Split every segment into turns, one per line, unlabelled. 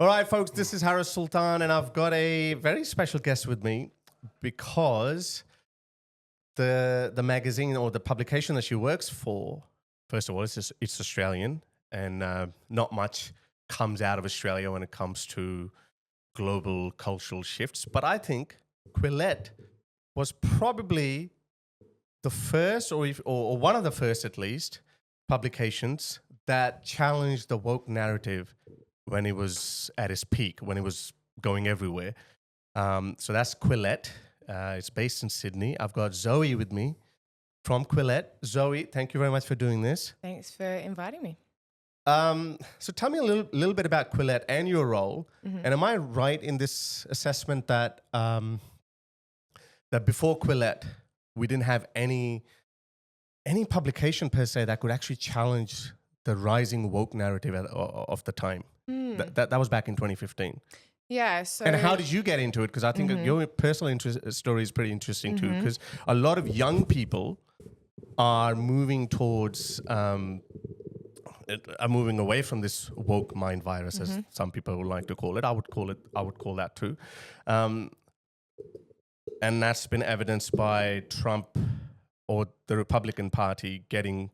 All right, folks, this is Harris Sultan, and I've got a very special guest with me because the magazine or the publication that she works for, first of all, it's Australian, and not much comes out of Australia when it comes to global cultural shifts. But I think Quillette was probably the first, or one of the first at least, publications that challenged the woke narrative when it was at its peak, when it was going everywhere. So that's Quillette. It's based in Sydney. I've got Zoe with me from Quillette. Zoe, thank you very much for doing this.
Thanks for inviting me.
So tell me a little bit about Quillette and your role.
Mm-hmm.
And am I right in this assessment that that before Quillette, we didn't have any publication per se that could actually challenge the rising woke narrative of the time? That was back in 2015.
Yeah. So,
and how did you get into it? Because I think your personal story is pretty interesting too. Because a lot of young people are moving towards, are moving away from this woke mind virus, as some people would like to call it. I would call that too. And that's been evidenced by Trump or the Republican Party getting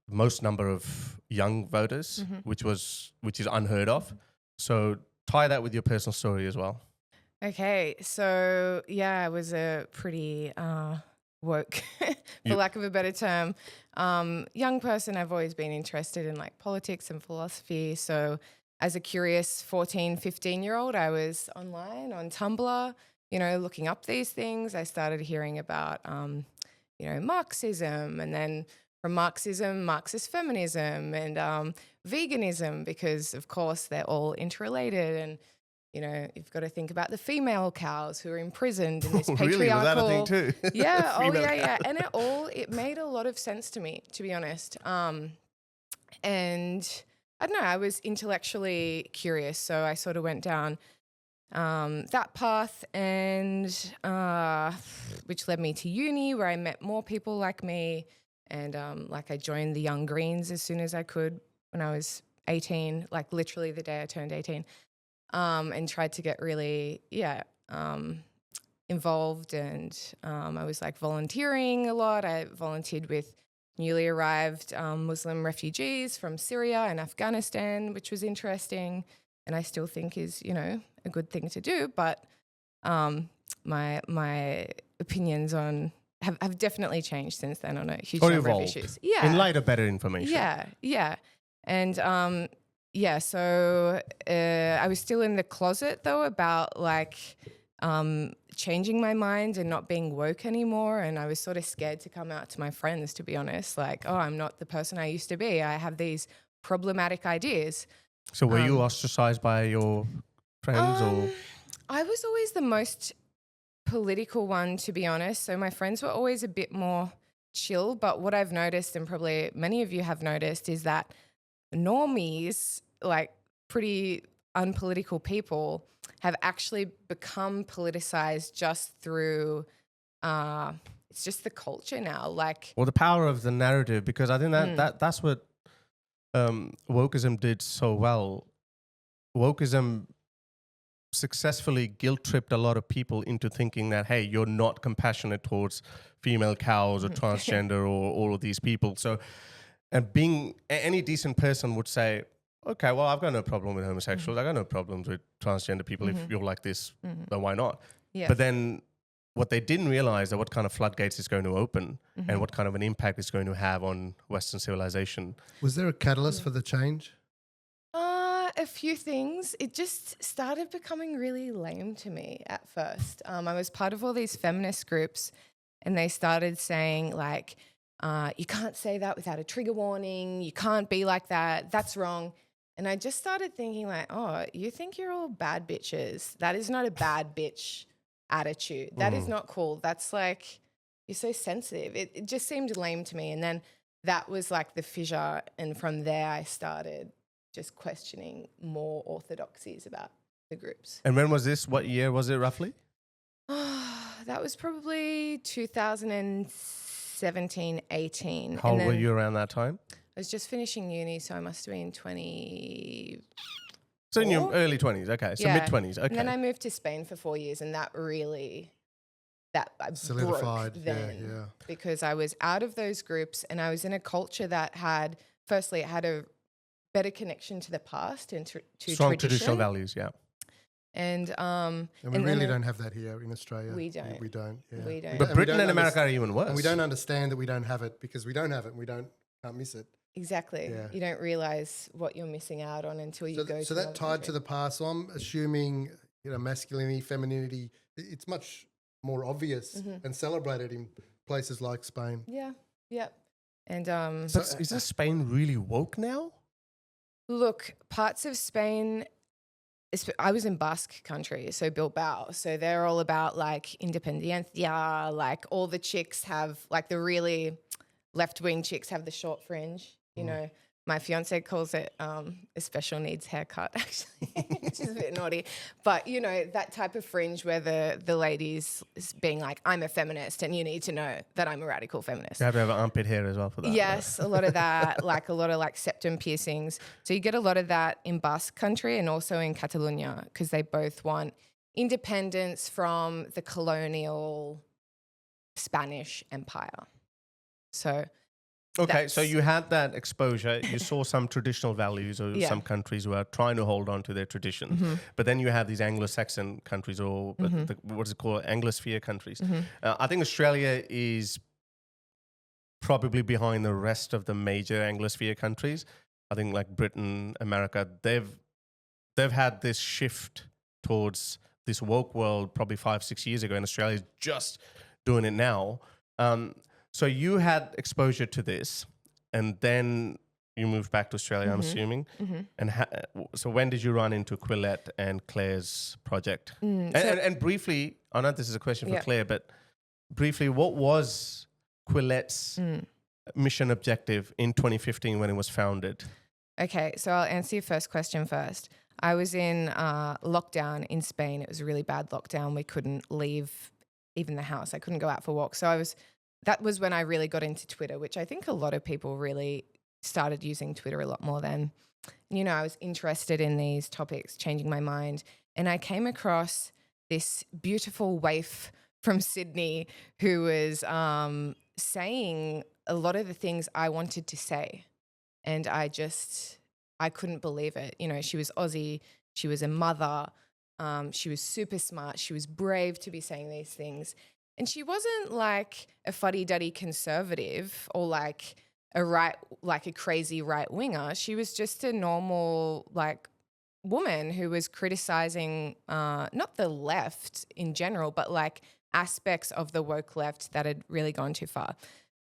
most number of young voters, which is unheard of. So tie that with your personal story as well.
Okay. So, yeah, I was a pretty woke, for lack of a better term, young person. I've always been interested in like politics and philosophy. So as a curious 14, 15-year-old, I was online on Tumblr, looking up these things. I started hearing about, Marxism, and then from Marxism, Marxist feminism, and veganism, because of course they're all interrelated. And you've got to think about the female cows who are imprisoned in this patriarchal.
Really? Was that a thing too?
Yeah. Oh, yeah. And it made a lot of sense to me, to be honest. And I don't know, I was intellectually curious, so I sort of went down that path, and which led me to uni, where I met more people like me. And I joined the Young Greens as soon as I could when I was 18, like literally the day I turned 18, and tried to get really, involved. And I was like volunteering a lot. I volunteered with newly arrived Muslim refugees from Syria and Afghanistan, which was interesting, and I still think is, a good thing to do. But my opinions on have definitely changed since then on a huge number of issues. Yeah.
In light of better information.
Yeah. And so I was still in the closet though about changing my mind and not being woke anymore. And I was sort of scared to come out to my friends, to be honest. I'm not the person I used to be. I have these problematic ideas.
So were you ostracized by your friends or?
I was always the most political one, to be honest. So my friends were always a bit more chill. But what I've noticed, and probably many of you have noticed, is that normies, like pretty unpolitical people, have actually become politicized just through it's just the culture now.
The power of the narrative, because I think that's what wokeism did so well. Wokeism successfully guilt-tripped a lot of people into thinking that, hey, you're not compassionate towards female cows or transgender or all of these people. So, and being any decent person would say, okay, well, I've got no problem with homosexuals. I've got no problems with transgender people. If you're like this, then why not?
Yes.
But then what they didn't realize are what kind of floodgates it's going to open and what kind of an impact it's going to have on Western civilization.
Was there a catalyst for the change?
A few things. It just started becoming really lame to me at first. I was part of all these feminist groups, and they started saying you can't say that without a trigger warning. You can't be like that. That's wrong. And I just started thinking oh, you think you're all bad bitches. That is not a bad bitch attitude. That is not cool. That's you're so sensitive. It just seemed lame to me. And then that was the fissure. And from there I started just questioning more orthodoxies about the groups.
And when was this? What year was it roughly?
That was probably 2017, 18.
How old were you around that time?
I was just finishing uni, so I must have been 20,
So in your early 20s, okay. So mid-20s, okay.
And then I moved to Spain for 4 years, and that really, I
Solidified,
broke then.
yeah.
Because I was out of those groups and I was in a culture that had, firstly, it had a better connection to the past and to
Strong
tradition.
traditional values, yeah.
And
we really don't have that here in Australia.
We don't.
We don't. Yeah.
We don't.
But Britain and America are even worse.
And we don't understand that we don't have it because we don't have it and we can't miss it.
Exactly.
Yeah.
You don't realize what you're missing out on until you go to
So that tied to the past. So I'm assuming, masculinity, femininity, it's much more obvious and celebrated in places like Spain.
Yeah. Yeah. And
So isn't Spain really woke now?
look, parts of Spain, I was in Basque country, so Bilbao. So they're all about like independencia, like all the chicks have, like the really left-wing chicks have the short fringe, you know. My fiance calls it a special needs haircut, actually, which is a bit naughty. But, that type of fringe where the ladies being like, I'm a feminist and you need to know that I'm a radical feminist.
You have to have armpit hair as well for that.
Yes, a lot of that, like a lot of like septum piercings. So you get a lot of that in Basque country and also in Catalonia because they both want independence from the colonial Spanish Empire. So...
Okay, so you had that exposure. You saw some traditional values of some countries who are trying to hold on to their tradition. But then you have these Anglo-Saxon countries or what is it called? Anglosphere countries. I think Australia is probably behind the rest of the major Anglosphere countries. I think like Britain, America, they've had this shift towards this woke world probably 5-6 years ago, and Australia is just doing it now. So you had exposure to this, and then you moved back to Australia, I'm assuming. And so when did you run into Quillette and Claire's project? And briefly, I know this is a question for Claire, but briefly, what was Quillette's mission objective in 2015 when it was founded?
Okay, so I'll answer your first question first. I was in lockdown in Spain. It was a really bad lockdown. We couldn't leave even the house. I couldn't go out for walks. So that was when I really got into Twitter, which I think a lot of people really started using Twitter a lot more then. I was interested in these topics, changing my mind. And I came across this beautiful waif from Sydney who was saying a lot of the things I wanted to say. And I couldn't believe it. She was Aussie. She was a mother. She was super smart. She was brave to be saying these things. And she wasn't like a fuddy-duddy conservative or like a crazy right-winger. She was just a normal like woman who was criticizing not the left in general, but like aspects of the woke left that had really gone too far.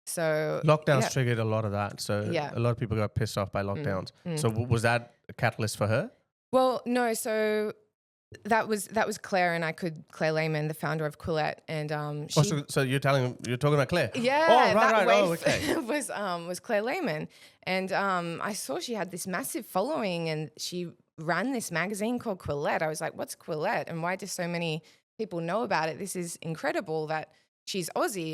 So
lockdowns triggered a lot of that. So a lot of people got pissed off by lockdowns. So was that a catalyst for her?
Well, no. So that was Claire, and Claire Lehman, the founder of Quillette, and
so you're talking about Claire?
Yeah.
Oh, right. Oh, okay.
was Claire Lehman, and I saw she had this massive following, and she ran this magazine called Quillette. I was like, what's Quillette, and why do so many people know about it? This is incredible that she's Aussie,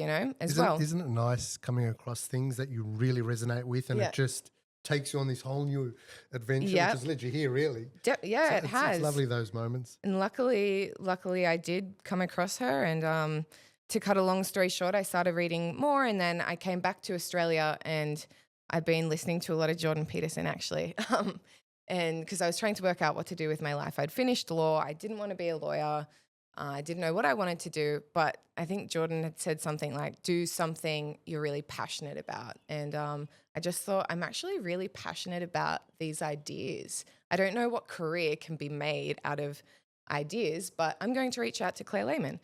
well.
Isn't it nice coming across things that you really resonate with, and it just takes you on this whole new adventure, which has led you here, really.
It has.
It's lovely, those moments.
And luckily I did come across her, and to cut a long story short, I started reading more, and then I came back to Australia, and I've been listening to a lot of Jordan Peterson, actually, and because I was trying to work out what to do with my life. I'd finished law. I didn't want to be a lawyer. I didn't know what I wanted to do, but I think Jordan had said something like, do something you're really passionate about. And I just thought, I'm actually really passionate about these ideas. I don't know what career can be made out of ideas, but I'm going to reach out to Claire Lehman.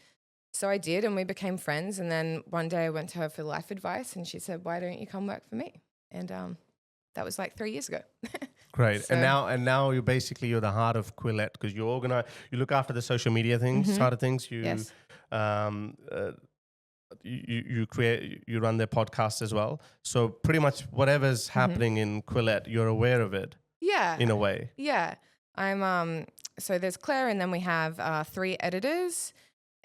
So I did, and we became friends. And then one day I went to her for life advice, and she said, why don't you come work for me? And that was like 3 years ago.
Great.
So,
and now you're the heart of Quillette because you organize, you look after the social media side of things. You you run their podcast as well. So pretty much whatever's happening in Quillette, you're aware of it.
Yeah.
In a way.
Yeah. I'm so there's Claire, and then we have 3 editors,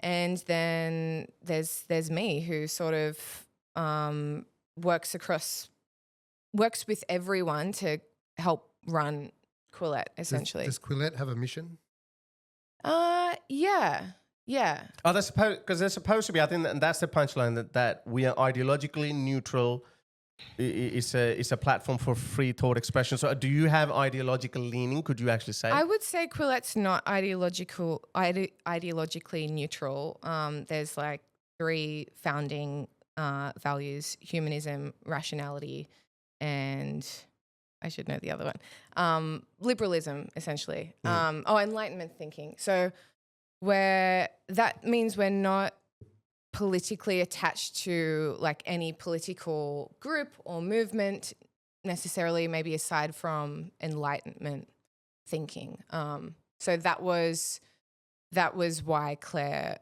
and then there's me who sort of works with everyone to help run Quillette, essentially.
Does Quillette have a mission?
Yeah.
Oh, because they're supposed to be. I think that's the punchline, that we are ideologically neutral. It's a platform for free thought expression. So, do you have ideological leaning? Could you actually say?
I would say Quillette's not ideologically neutral. There's like 3 founding values: humanism, rationality, and I should know the other one. Liberalism, essentially. Enlightenment thinking. So that means we're not politically attached to like any political group or movement necessarily, maybe aside from Enlightenment thinking. So that was why Claire,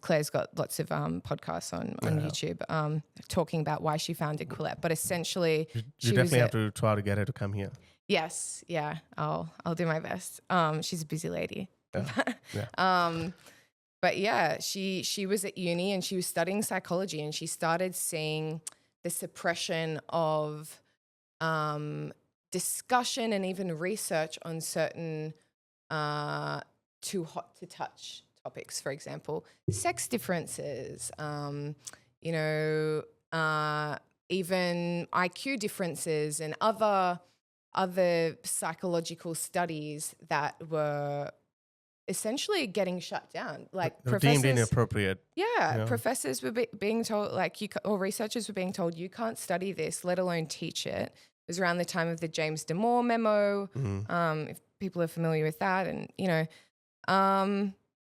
Claire's got lots of podcasts on YouTube talking about why she founded Quillette, but essentially
you definitely have to try to get her to come here.
Yes, yeah, I'll do my best. She's a busy lady.
Yeah.
But yeah, she was at uni and she was studying psychology, and she started seeing the suppression of discussion and even research on certain too hot to touch topics. For example, sex differences, even IQ differences and other psychological studies that were essentially getting shut down, like
deemed inappropriate.
Yeah, professors were being told, or researchers were being told, you can't study this, let alone teach it. It was around the time of the James Damore memo, if people are familiar with that, and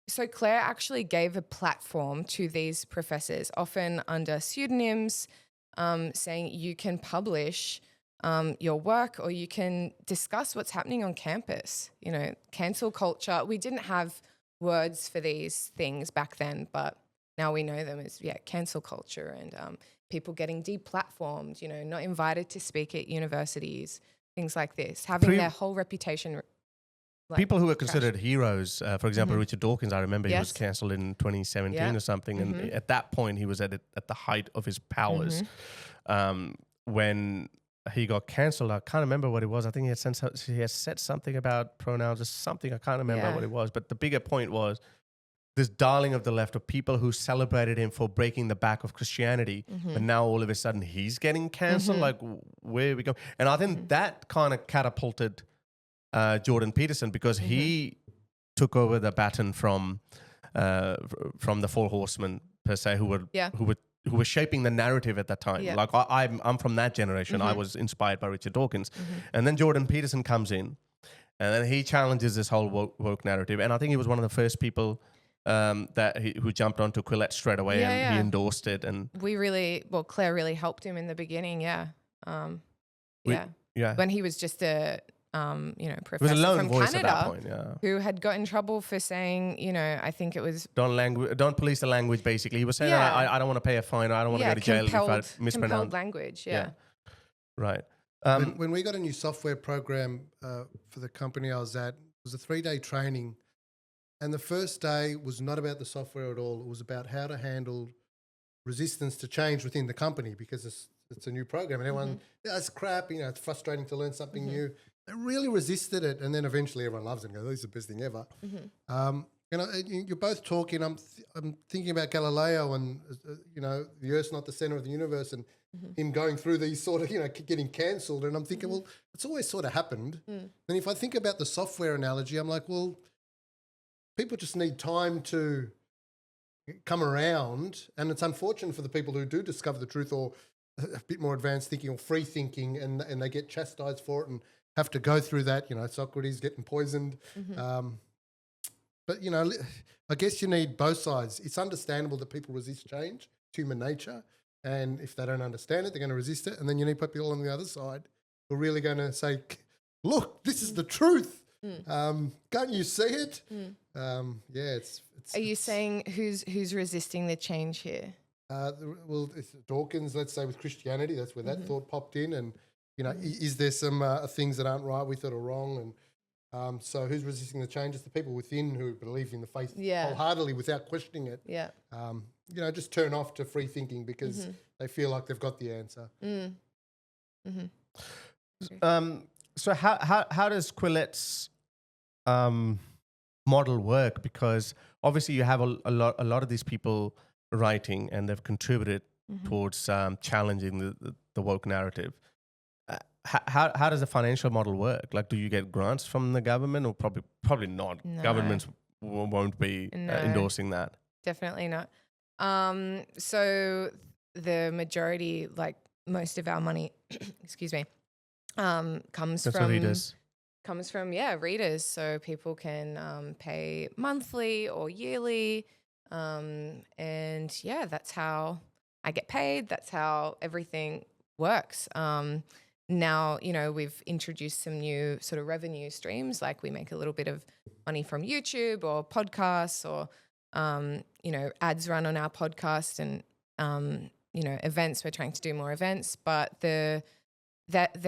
so Claire actually gave a platform to these professors, often under pseudonyms, saying you can publish your work, or you can discuss what's happening on campus. Cancel culture. We didn't have words for these things back then, but now we know them as cancel culture and people getting deplatformed. Not invited to speak at universities, things like this, having their whole reputation.
People who were considered heroes, for example, Richard Dawkins. I remember he was cancelled in 2017 or something, and at that point he was at the height of his powers. When he got cancelled, I can't remember what it was. I think he had said something about pronouns or something. I can't remember what it was. But the bigger point was this darling of the left, of people who celebrated him for breaking the back of Christianity. But now all of a sudden he's getting cancelled. Like, where are we going? And I think that kind of catapulted Jordan Peterson, because he took over the baton from the Four Horsemen, per se, who were shaping the narrative at that time.
Yeah.
Like I'm from that generation. I was inspired by Richard Dawkins. And then Jordan Peterson comes in, and then he challenges this whole woke narrative. And I think he was one of the first people who jumped onto Quillette straight away, and he endorsed it. And
Claire really helped him in the beginning. When he was just a professor
was a lone
from
voice
Canada
at that point,
who had got in trouble for saying, I think it was
don't police the language. Basically, he was saying, I don't want to pay a fine, or I don't want to go to jail if I mispronounce
compelled language.
Right.
When we got a new software program for the company I was at, it was a 3-day training, and the first day was not about the software at all. It was about how to handle resistance to change within the company, because it's a new program, and everyone, it's crap. It's frustrating to learn something new. They really resisted it, and then eventually everyone loves it and goes, this is the best thing ever. You're both talking, I'm thinking about Galileo and, the Earth's not the centre of the universe, and him going through these sort of, getting cancelled, and I'm thinking, well, it's always sort of happened. And if I think about the software analogy, I'm like, well, people just need time to come around, and it's unfortunate for the people who do discover the truth, or a bit more advanced thinking or free thinking, and they get chastised for it and have to go through that, Socrates getting poisoned. But, I guess you need both sides. It's understandable that people resist change, it's human nature, and if they don't understand it, they're going to resist it. And then you need people on the other side who are really going to say, look, this is the truth. Can't you see it? It's
Are you saying who's resisting the change here?
It's Dawkins, let's say, with Christianity, that's where that thought popped in, and is there some things that aren't right with it or wrong, and so who's resisting the change? It's the people within who believe in the faith wholeheartedly without questioning it. Just turn off to free thinking because they feel like they've got the answer.
So how does Quillette's model work? Because obviously you have a lot of these people writing, and they've contributed towards challenging the woke narrative. How does the financial model work? Like, do you get grants from the government, or probably not?
No.
Governments won't be endorsing that.
Definitely not. So the majority, like most of our money, excuse me, comes
That's
from
readers.
Readers. So people can pay monthly or yearly, and that's how I get paid. That's how everything works. Now, we've introduced some new sort of revenue streams, like we make a little bit of money from YouTube or podcasts, or ads run on our podcast, and events. We're trying to do more events, but they're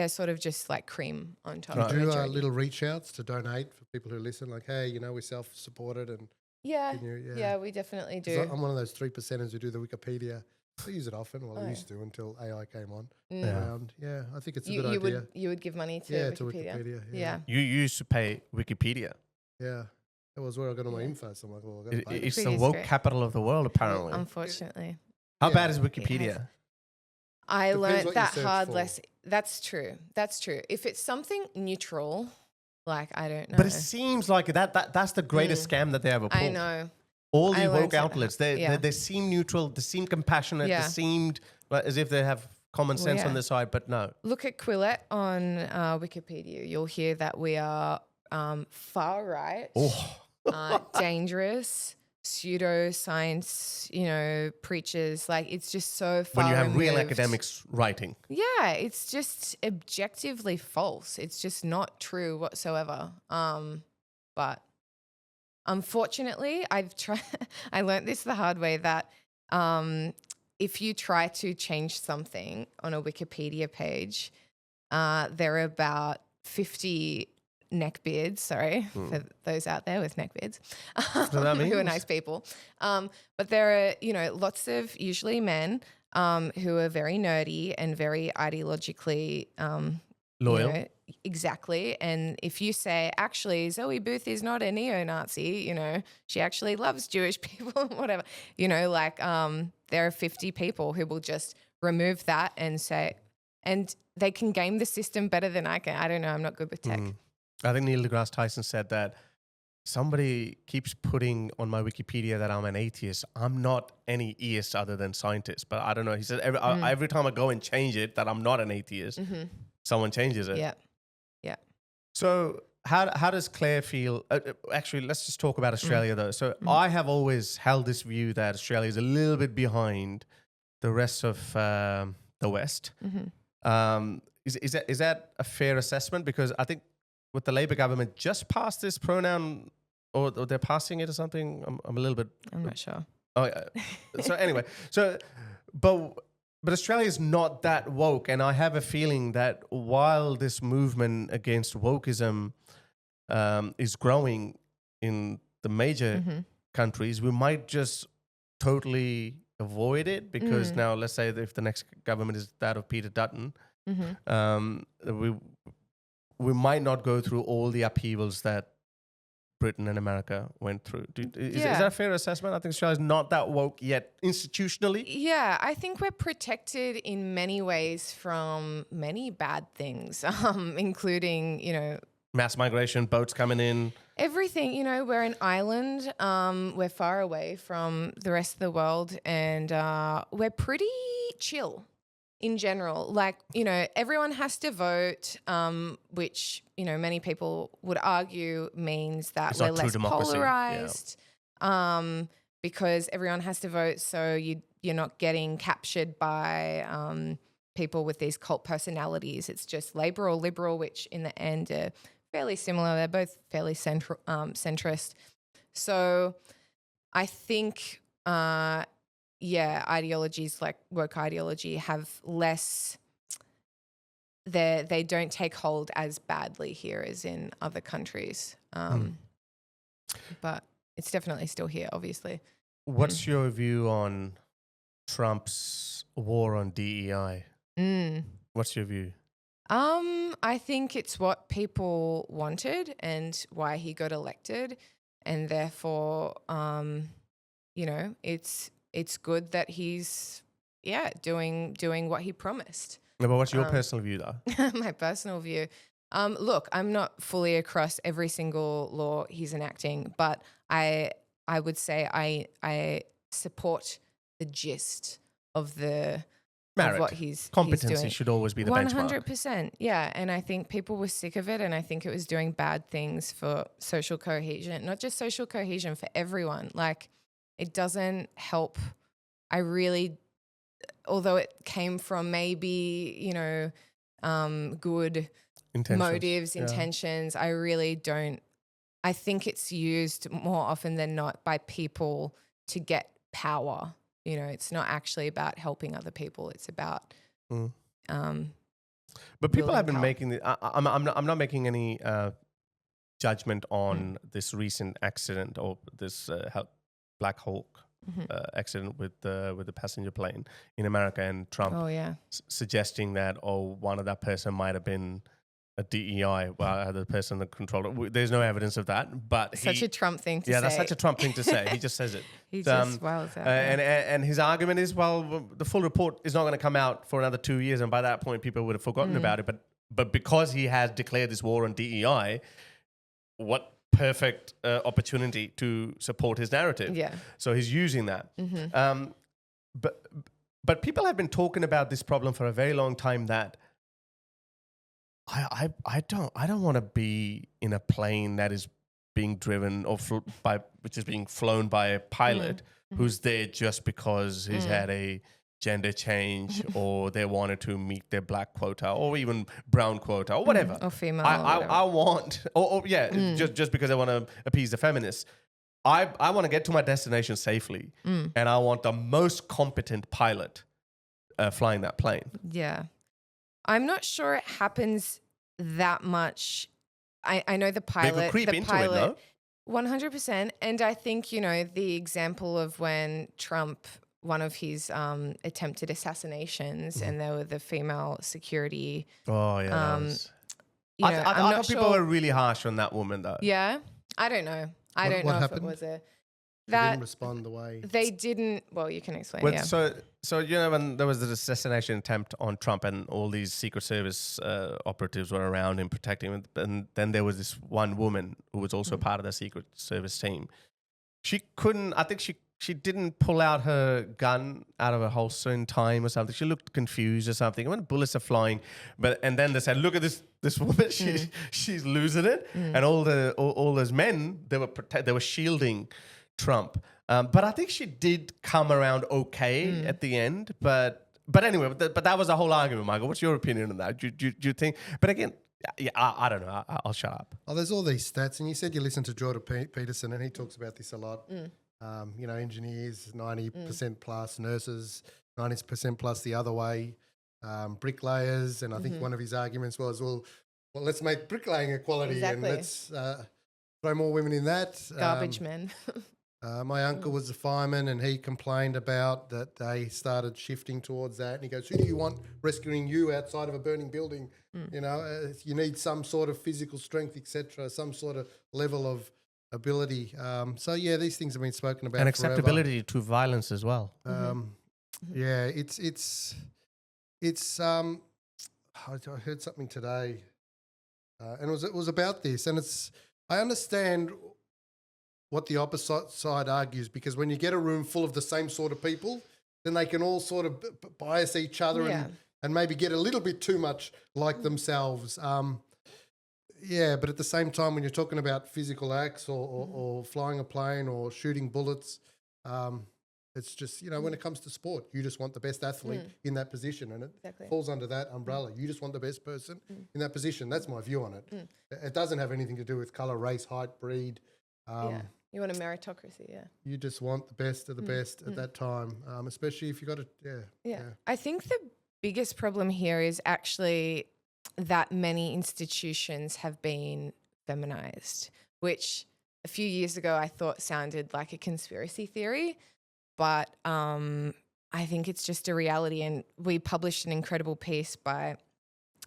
sort of just like cream on top.
Do
of
you do
the majority.
little reach outs to donate for people who listen? Like, hey, we're self-supported, and
Yeah, we definitely do.
I'm one of those 3%ers who do the Wikipedia. I use it often. Well, I used to until AI came on around. Yeah, I think it's a good idea.
You would give money to
Yeah,
Wikipedia?
to Wikipedia.
Yeah.
You used to pay Wikipedia.
Yeah. That was where I got all my info. So I'm like, well, I got to pay.
It's the
Wikipedia's
woke
great.
capital of the world, apparently.
Unfortunately.
How
Yeah.
bad is Wikipedia?
I
Depends
learned
what you
that
search
hard
for.
lesson. That's true. If it's something neutral, like, I don't know.
But it seems like that's the greatest scam that they ever pulled.
I know.
All
I
the
learned
woke
that
outlets,
yeah.
they seem neutral, they seem compassionate,
Yeah.
they seemed as if they have common sense
yeah.
on their side, but no.
Look at Quillette on Wikipedia. You'll hear that we are far right, dangerous, pseudoscience, preachers. Like, it's just so far
When you have real
removed.
academics writing.
Yeah, it's just objectively false. It's just not true whatsoever. But unfortunately, I learned this the hard way, that if you try to change something on a Wikipedia page, there are about 50 neckbeards, for those out there with neckbeards,
So that
who are
means?
nice people. But there are, lots of usually men who are very nerdy and very ideologically
Loyal.
Exactly. And if you say, actually, Zoe Booth is not a neo-Nazi, she actually loves Jewish people, whatever, there are 50 people who will just remove that and say, and they can game the system better than I can. I don't know. I'm not good with tech.
I think Neil deGrasse Tyson said that somebody keeps putting on my Wikipedia that I'm an atheist. I'm not any eist other than scientist. But I don't know. He said every time I go and change it that I'm not an atheist, someone changes it.
Yeah.
So how does Claire feel? Actually, let's just talk about Australia though. So I have always held this view that Australia is a little bit behind the rest of the West. Is that a fair assessment? Because I think with the Labor government just passed this pronoun, or they're passing it or something. I'm a little bit.
I'm not sure.
Oh, yeah. So anyway, but Australia is not that woke, and I have a feeling that while this movement against wokeism is growing in the major countries, we might just totally avoid it because now, let's say that if the next government is that of Peter Dutton, we might not go through all the upheavals that Britain and America went through. Is that a fair assessment? I think Australia's not that woke yet institutionally.
Yeah, I think we're protected in many ways from many bad things, including,
Mass migration, boats coming in.
everything. We're an island. We're far away from the rest of the world, and we're pretty chill in general. Like, everyone has to vote, which, many people would argue means that
It's
we're
not true
less
democracy.
polarized, because everyone has to vote. So you're not getting captured by people with these cult personalities. It's just Labor or Liberal, which in the end are fairly similar. They're both fairly centrist. So I think, ideologies like woke ideology have less, they don't take hold as badly here as in other countries. But it's definitely still here, obviously.
What's your view on Trump's war on DEI? What's your view?
I think it's what people wanted and why he got elected, and therefore, it's good that he's doing what he promised.
Yeah, but what's your personal view, though?
My personal view. Look, I'm not fully across every single law he's enacting, but I would say I support the gist of what he's
Competency
doing.
should always be the benchmark.
100%, yeah. And I think people were sick of it, and I think it was doing bad things for social cohesion, not just social cohesion, for everyone. Like, it doesn't help. Although it came from maybe, good intentions, I really don't. I think it's used more often than not by people to get power. It's not actually about helping other people. It's about.
But people have been
power.
making I'm not making any judgment on this recent accident or this Black Hawk accident with the passenger plane in America, and Trump suggesting that one of that person might have been a DEI, the person that controlled it. There's no evidence of that, but
such a Trump thing to say.
Yeah, that's such a Trump thing to say. He just says it.
He just wiles out.
And his argument is, the full report is not going to come out for another 2 years, and by that point, people would have forgotten about it. But because he has declared this war on DEI, what perfect opportunity to support his narrative.
Yeah.
So he's using that. But people have been talking about this problem for a very long time, that I don't want to be in a plane that is being driven which is being flown by a pilot who's there just because he's had a gender change or they wanted to meet their black quota or even brown quota or whatever.
Or female.
I want, just because I want to appease the feminists. I want to get to my destination safely, and I want the most competent pilot flying that plane.
Yeah. I'm not sure it happens that much. I know the pilot.
They could creep into it, no?
100%. And I think, the example of when Trump, one of his attempted assassinations, and there were the female security.
Oh, yeah. I thought people were really harsh on that woman, though.
Yeah. I don't know. I don't know
happened?
if it was
They didn't respond the way
they didn't. Well, you can explain.
Well,
yeah.
So when there was the assassination attempt on Trump and all these Secret Service operatives were around him protecting him, and then there was this one woman who was also part of the Secret Service team. She couldn't. I think she didn't pull out her gun out of her holster in time or something. She looked confused or something. When bullets are flying, and then they said, "Look at this woman. She's losing it." And all those men, they were shielding Trump. But I think she did come around okay at the end. But anyway, but that was the whole argument, Michael. What's your opinion on that? Do you think? But again, I don't know. I'll shut up.
Oh, there's all these stats, and you said you listen to Jordan Peterson, and he talks about this a lot. Engineers 90% plus, nurses 90% plus the other way, bricklayers, and I think one of his arguments was, well, let's make bricklaying equality and let's throw more women in that.
Garbage men.
My uncle was a fireman, and he complained about that they started shifting towards that. And he goes, who do you want rescuing you outside of a burning building? You need some sort of physical strength, etc., some sort of level of ability. These things have been spoken about
and acceptability to violence as well.
Yeah, it's I heard something today, and it was about this, and I understand what the opposite side argues, because when you get a room full of the same sort of people, then they can all sort of bias each other and maybe get a little bit too much like themselves. But at the same time, when you're talking about physical acts or flying a plane or shooting bullets, it's just, when it comes to sport, you just want the best athlete in that position, and it falls under that umbrella. You just want the best person in that position. That's my view on it. It doesn't have anything to do with colour, race, height, breed.
You want a meritocracy,
You just want the best of the best at that time, especially if you got
to, I think the biggest problem here is actually that many institutions have been feminized, which a few years ago I thought sounded like a conspiracy theory, but I think it's just a reality. And we published an incredible piece by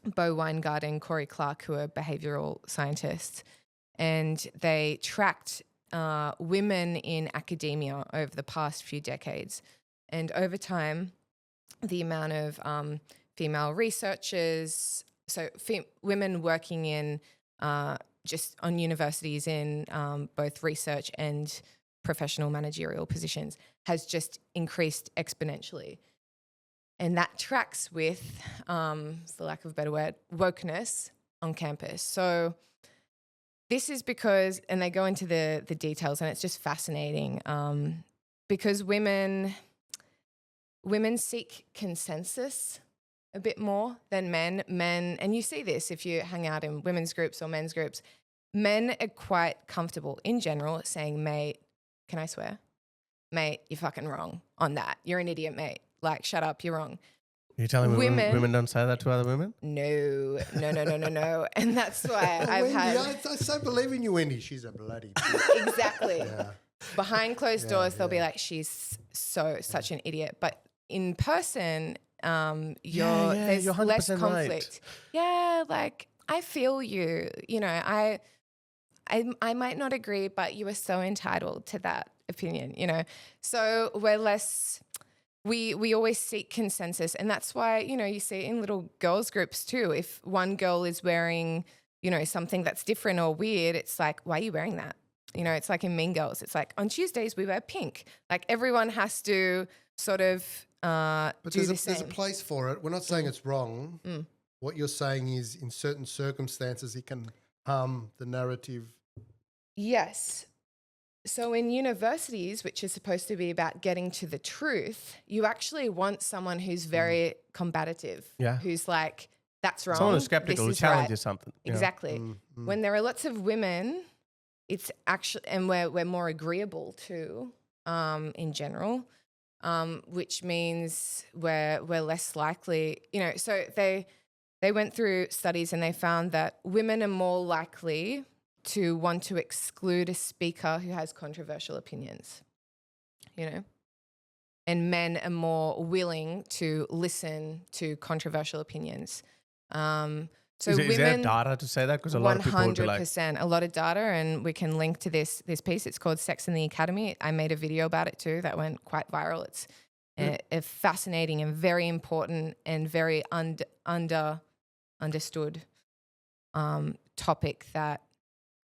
Bo Weingart and Corey Clark, who are behavioral scientists, and they tracked women in academia over the past few decades. And over time, the amount of female researchers, so women working in just on universities in both research and professional managerial positions has just increased exponentially. And that tracks with, for lack of a better word, wokeness on campus. So this is because, and they go into the details, and it's just fascinating, because women seek consensus a bit more than men. And you see this if you hang out in women's groups or men's groups, men are quite comfortable in general saying, mate, can I swear? Mate, you're fucking wrong on that. You're an idiot, mate. Like, shut up, you're wrong.
You're telling me women don't say that to other women?
No. And that's why I've
Wendy,
had...
I so believe in you, Wendy. She's a bloody bitch.
Exactly.
Yeah.
Behind closed doors, they'll be like, she's such an idiot. But in person, there's
you're 100%
less conflict.
right.
Yeah, like, I feel you. You know, I might not agree, but you are so entitled to that opinion, you know. So we're less... We always seek consensus, and that's why, you know, you see it in little girls groups too. If one girl is wearing, you know, something that's different or weird, it's like, why are you wearing that? You know, it's like in Mean Girls. It's like on Tuesdays we wear pink. Like everyone has to sort of
But
do the
there's a
same.
place for it. We're not saying it's wrong. What you're saying is in certain circumstances it can harm the narrative.
Yes. So in universities, which is supposed to be about getting to the truth, you actually want someone who's very combative, who's like, that's wrong.
Someone who's skeptical, who
this is
challenges
right.
something. Yeah.
Exactly. When there are lots of women, it's actually, and we're more agreeable too, in general, which means we're less likely, you know. So they went through studies and they found that women are more likely to want to exclude a speaker who has controversial opinions, you know, and men are more willing to listen to controversial opinions. So
is
women,
there data to say that? Because a lot of people would be like...
100%, a lot of data, and we can link to this piece. It's called Sex in the Academy. I made a video about it too that went quite viral. It's a fascinating and very important and very understood topic that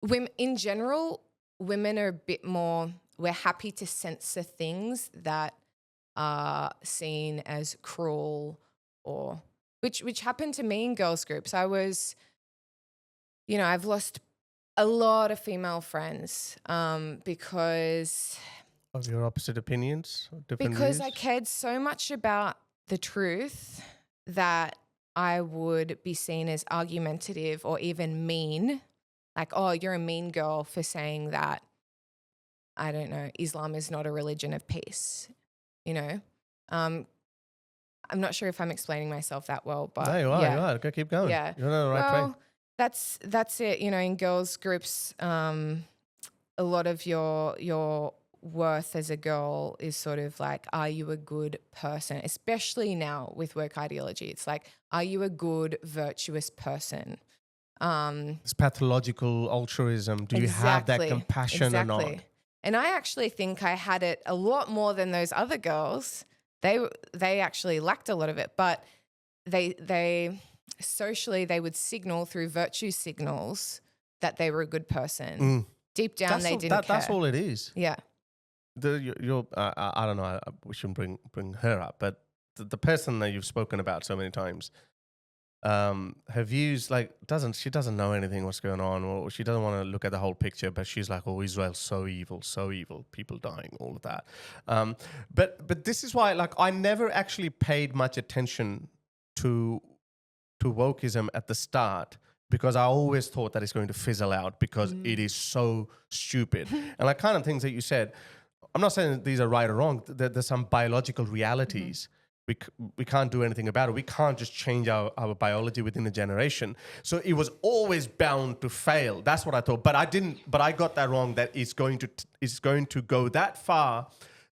women, in general, women are a bit more, we're happy to censor things that are seen as cruel or... Which happened to me in girls' groups. I was, you know, I've lost a lot of female friends because...
Of your opposite opinions? Different
because
views?
I cared so much about the truth that I would be seen as argumentative or even mean. Like, oh, you're a mean girl for saying that, I don't know, Islam is not a religion of peace, you know? I'm not sure if I'm explaining myself that well, but
no, you are. You are. Go keep going.
Yeah.
You're on the right way.
That's it. You know, in girls' groups, a lot of your worth as a girl is sort of like, are you a good person? Especially now with woke ideology, it's like, are you a good, virtuous person?
It's pathological altruism. Do you have that compassion or not?
And I actually think I had it a lot more than those other girls. They actually lacked a lot of it, but they socially they would signal through virtue signals that they were a good person. Deep down, they didn't care.
That's all it is.
Yeah.
I don't know. We shouldn't bring her up, but the person that you've spoken about so many times, her views she doesn't know anything what's going on, or she doesn't want to look at the whole picture, but she's like, oh, Israel's so evil, people dying, all of that. But this is why, like, I never actually paid much attention to wokeism at the start, because I always thought that it's going to fizzle out because it is so stupid. And like kind of things that you said, I'm not saying that these are right or wrong. There's some biological realities. We can't do anything about it. We can't just change our biology within a generation. So it was always bound to fail. That's what I thought. But I didn't. But I got that wrong. That it's going to go that far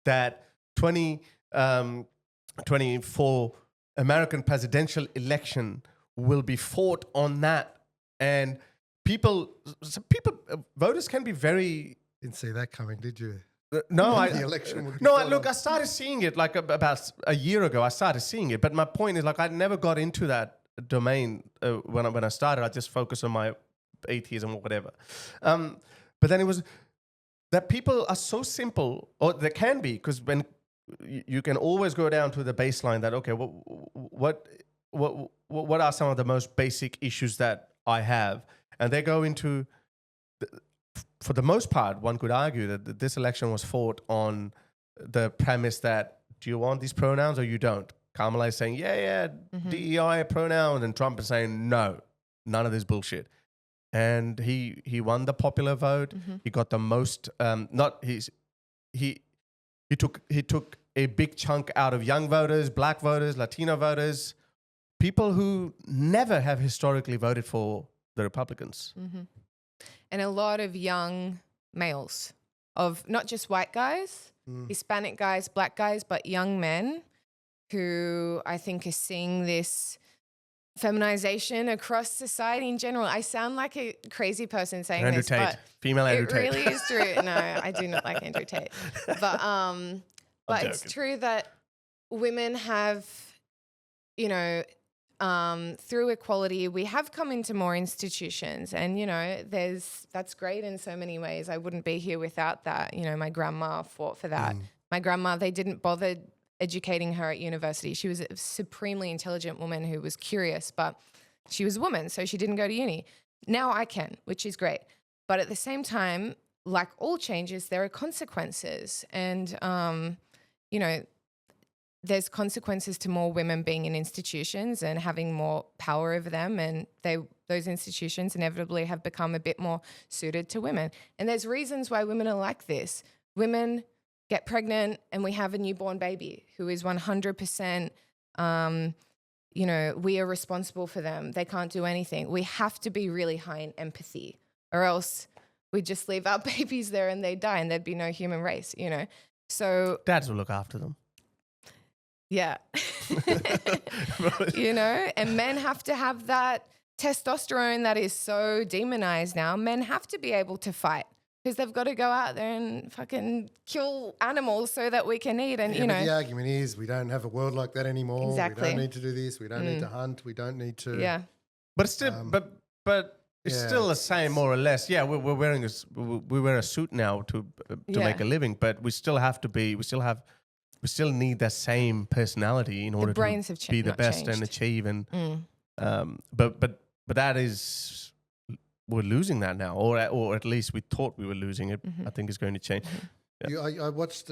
that 2024 American presidential election will be fought on that. And voters can be very...
Didn't see that coming, did you?
No,
The election would be
no.
fought
Look,
on.
I started seeing it like about a year ago. I started seeing it, but my point is, like, I never got into that domain when I started. I just focused on my atheism or whatever. But then it was that people are so simple, or they can be, because when you can always go down to the baseline that, okay, what are some of the most basic issues that I have, and they go into. For the most part, one could argue that this election was fought on the premise that, do you want these pronouns or you don't? Kamala is saying, yeah, DEI pronoun, and Trump is saying, no, none of this bullshit. And he won the popular vote. He got the most. He took a big chunk out of young voters, black voters, Latino voters, people who never have historically voted for the Republicans.
And a lot of young males, of not just white guys, Hispanic guys, black guys, but young men who I think are seeing this feminization across society in general. I sound like a crazy person saying
Andrew
this,
Tate,
but
female Andrew
it
Tate.
really is true. No, I do not like Andrew Tate. But it's
joking.
true that women have, you know, through equality, we have come into more institutions, and that's great in so many ways. I wouldn't be here without that. My grandma fought for that. My grandma, they didn't bother educating her at university. She was a supremely intelligent woman who was curious, but she was a woman, so she didn't go to uni. Now I can, which is great. But at the same time, like all changes, there are consequences, and there's consequences to more women being in institutions and having more power over them, and those institutions inevitably have become a bit more suited to women. And there's reasons why women are like this. Women get pregnant and we have a newborn baby who is 100%, we are responsible for them. They can't do anything. We have to be really high in empathy, or else we just leave our babies there and they die and there'd be no human race, So
Dads will look after them.
yeah. And men have to have that testosterone that is so demonized now. Men have to be able to fight because they've got to go out there and fucking kill animals so that we can eat. And,
But the argument is we don't have a world like that anymore.
Exactly.
We don't need to do this. We don't need to hunt. We don't need to.
Yeah.
But it's still, but it's still the same, more or less. Yeah, we wear a suit now to make a living, but we still have to be. We still need that same personality in order to be the best and achieve. And but that is, we're losing that now, or at least we thought we were losing it. I think it's going to change.
Yeah. I watched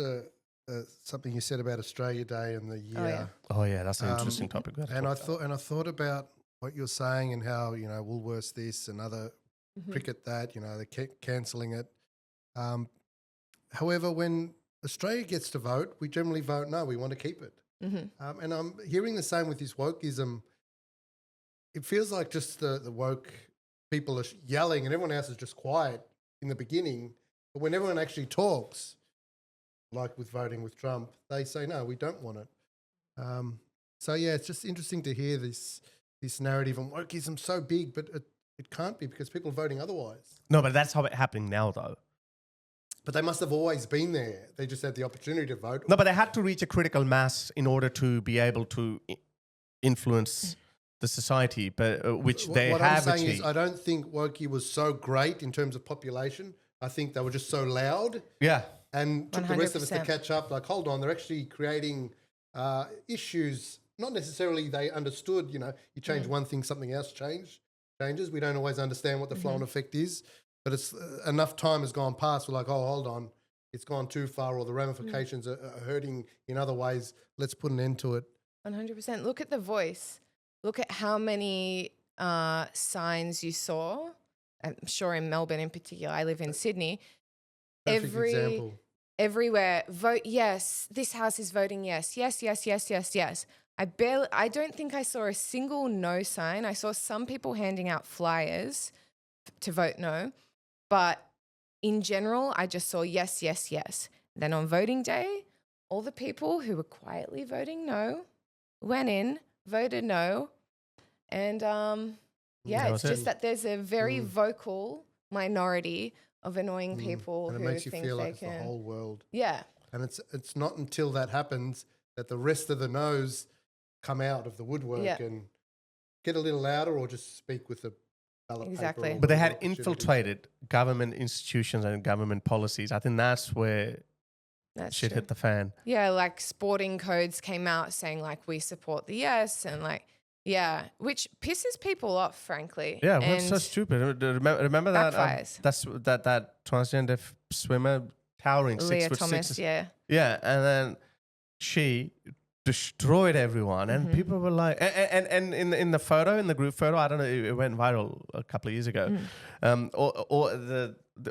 something you said about Australia Day and the year.
Oh yeah, that's an interesting topic.
And I thought about what you're saying and how Woolworths this and other cricket that they're cancelling it. However, when Australia gets to vote, we generally vote no, we want to keep it. And I'm hearing the same with this wokeism. It feels like just the woke people are yelling and everyone else is just quiet in the beginning. But when everyone actually talks, like with voting with Trump, they say, no, we don't want it. So, yeah, it's just interesting to hear this narrative on wokeism so big, but it can't be because people are voting otherwise.
No, but that's how it's happening now, though.
But they must have always been there. They just had the opportunity to vote.
No, but they had to reach a critical mass in order to be able to influence the society, but which they have achieved.
What I'm saying is I don't think woke was so great in terms of population. I think they were just so loud.
Yeah.
And took the rest of us to
100%.
catch up. Like, hold on, they're actually creating issues. Not necessarily they understood, you change one thing, something else changes. We don't always understand what the flow and effect is. But it's enough time has gone past. We're like, oh, hold on, it's gone too far, or the ramifications are hurting in other ways. Let's put an end to it.
100%. Look at The Voice. Look at how many signs you saw. I'm sure in Melbourne in particular. I live in Sydney.
Perfect example.
Everywhere, vote yes. This house is voting yes. Yes, yes, yes, yes, yes. I don't think I saw a single no sign. I saw some people handing out flyers to vote no. But in general, I just saw yes, yes, yes. Then on voting day, all the people who were quietly voting no went in, voted no, And
That
it's
was it.
just that there's a very vocal minority of annoying people
And it
who
makes you
think
feel
they
like it's
can.
the whole world.
Yeah,
And it's not until that happens that the rest of the no's come out of the woodwork
Yeah.
and get a little louder or just speak with the ballot
Exactly.
paper. or
But they
whatever
had
opportunities.
infiltrated government institutions and government policies. I think that's where
that's
shit
true.
hit the fan.
Yeah, like sporting codes came out saying like we support the yes and like which pisses people off, frankly.
Yeah, well, it's
and
so stupid. Remember that
backfires.
that transgender swimmer towering
Leah
6'6".
Thomas, yeah.
Yeah, and then she destroyed everyone, and
Mm-hmm.
people were like, and in the photo, in the group photo, I don't know, it went viral a couple of years ago.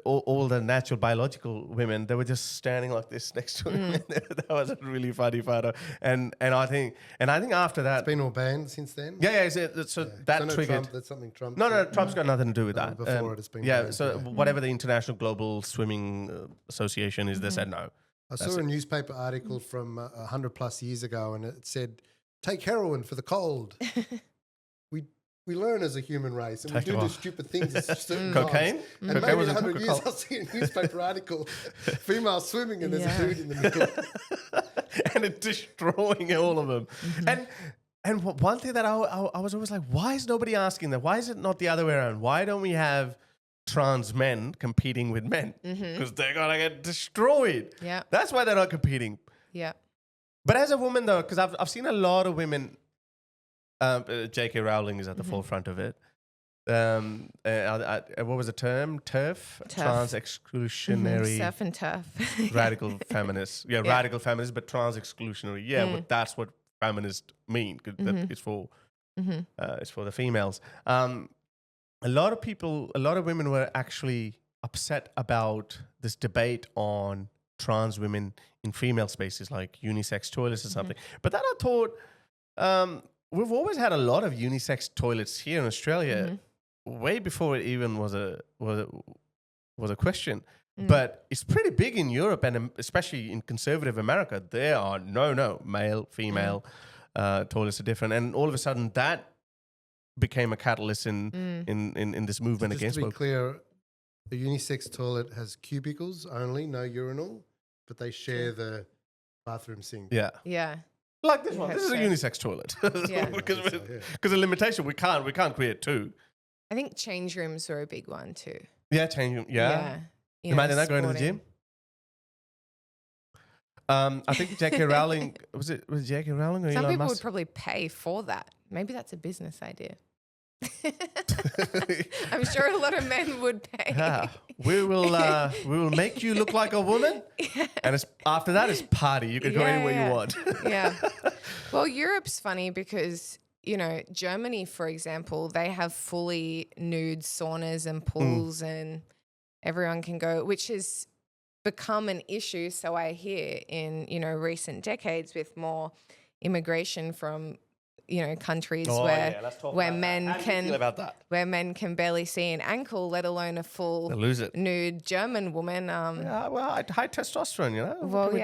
All the natural biological women, they were just standing like this next to him. That was a really funny photo, and I think after that,
It's been all banned since then.
so that
no,
triggered.
Trump, that's something Trump
No,
said.
Trump's got nothing to do with
No,
that.
before it has been
yeah.
banned,
So
yeah.
whatever the International Global Swimming Association is, they said no.
I saw a newspaper article from 100 plus years ago, and it said, "Take heroin for the cold." we learn as a human race, and
Take
we
them
do
off.
stupid things at certain
Cocaine?
times. And
Cocaine
maybe
was
in
in
100 years,
Coca-Cola.
I'll see a newspaper article, female swimming, and there's
Yeah.
a dude in the middle.
And it destroying all of them. And one thing that I was always like, why is nobody asking that? Why is it not the other way around? Why don't we have trans men competing with men? Because they're gonna get destroyed.
Yeah.
That's why they're not competing.
Yeah.
But as a woman, though, because I've seen a lot of women. J.K. Rowling is at the forefront of it. What was the term? TERF? Trans exclusionary
Surf and turf.
radical feminists. Yeah, radical feminists, but trans exclusionary. Yeah, but that's what feminists mean. 'Cause that it's for the females. A lot of women were actually upset about this debate on trans women in female spaces like unisex toilets or something. But then I thought, we've always had a lot of unisex toilets here in Australia, way before it even was a question. But it's pretty big in Europe, and especially in conservative America. There are male, female toilets are different, and all of a sudden that became a catalyst in this movement
Just
against
to be
woke.
clear, the unisex toilet has cubicles only, no urinal, but they share the bathroom sink.
Yeah.
Yeah.
Like this one.
hope
This is a
so.
unisex toilet.
Yeah.
because
I think so, yeah.
of limitation, we can't create two.
I think change rooms were a big one too.
Yeah, change room. Yeah.
You
Imagine
know,
that going to the
sporting.
gym. I think J.K. Rowling was it J.K. Rowling or
Some
Elon
people would
Musk?
probably pay for that. Maybe that's a business idea. I'm sure a lot of men would pay.
Yeah. We will make you look like a woman, and after that it's party. You can go anywhere you want.
Yeah. Well, Europe's funny because, you know, Germany, for example, they have fully nude saunas and pools and everyone can go, which has become an issue, so I hear, in, you know, recent decades with more immigration from, you know, countries where men can barely see an ankle, let alone a full
They lose it.
nude German woman.
Yeah, well, high testosterone, you know. What
Well,
can we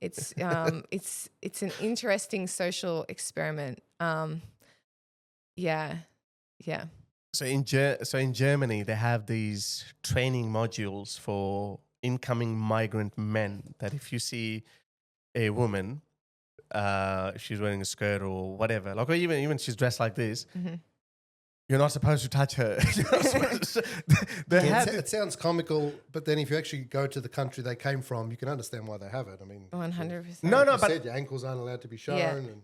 do?
yeah, it's an interesting social experiment. Yeah.
So in Germany, they have these training modules for incoming migrant men. That if you see a woman, she's wearing a skirt or whatever, like, or even she's dressed like this, you're not supposed to touch her.
It sounds comical, but then if you actually go to the country they came from, you can understand why they have it. I mean,
100%.
No,
you
but
said your ankles aren't allowed to be shown.
Yeah.
And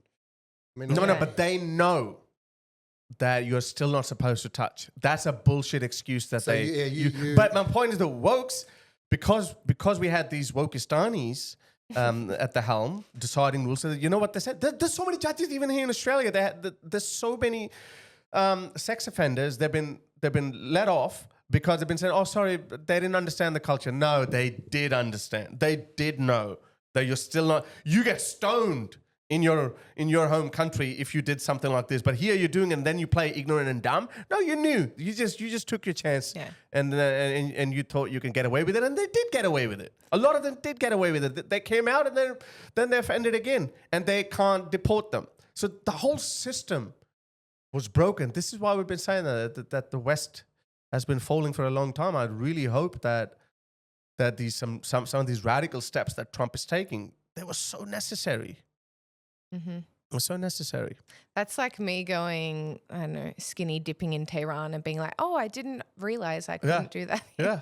I mean,
no, but they know that you're still not supposed to touch. That's a bullshit excuse that
So
they.
you-
But my point is the wokes, because we had these wokistanis at the helm deciding rules. So you know what they said? There's so many judges even here in Australia. There's so many sex offenders. They've been let off because they've been saying, "Oh, sorry, they didn't understand the culture." No, they did understand. They did know that you're still not. You get stoned in your home country if you did something like this, but here you're doing it and then you play ignorant and dumb. No, you knew. You just took your chance,
Yeah.
and you thought you can get away with it, and they did get away with it. A lot of them did get away with it. They came out and then they offended again, and they can't deport them. So the whole system was broken. This is why we've been saying that the West has been falling for a long time. I really hope that these some of these radical steps that Trump is taking, they were so necessary.
Mm-hmm.
It was so necessary.
That's like me going, I don't know, skinny dipping in Tehran and being like, oh, I didn't realize I couldn't do that.
Yeah.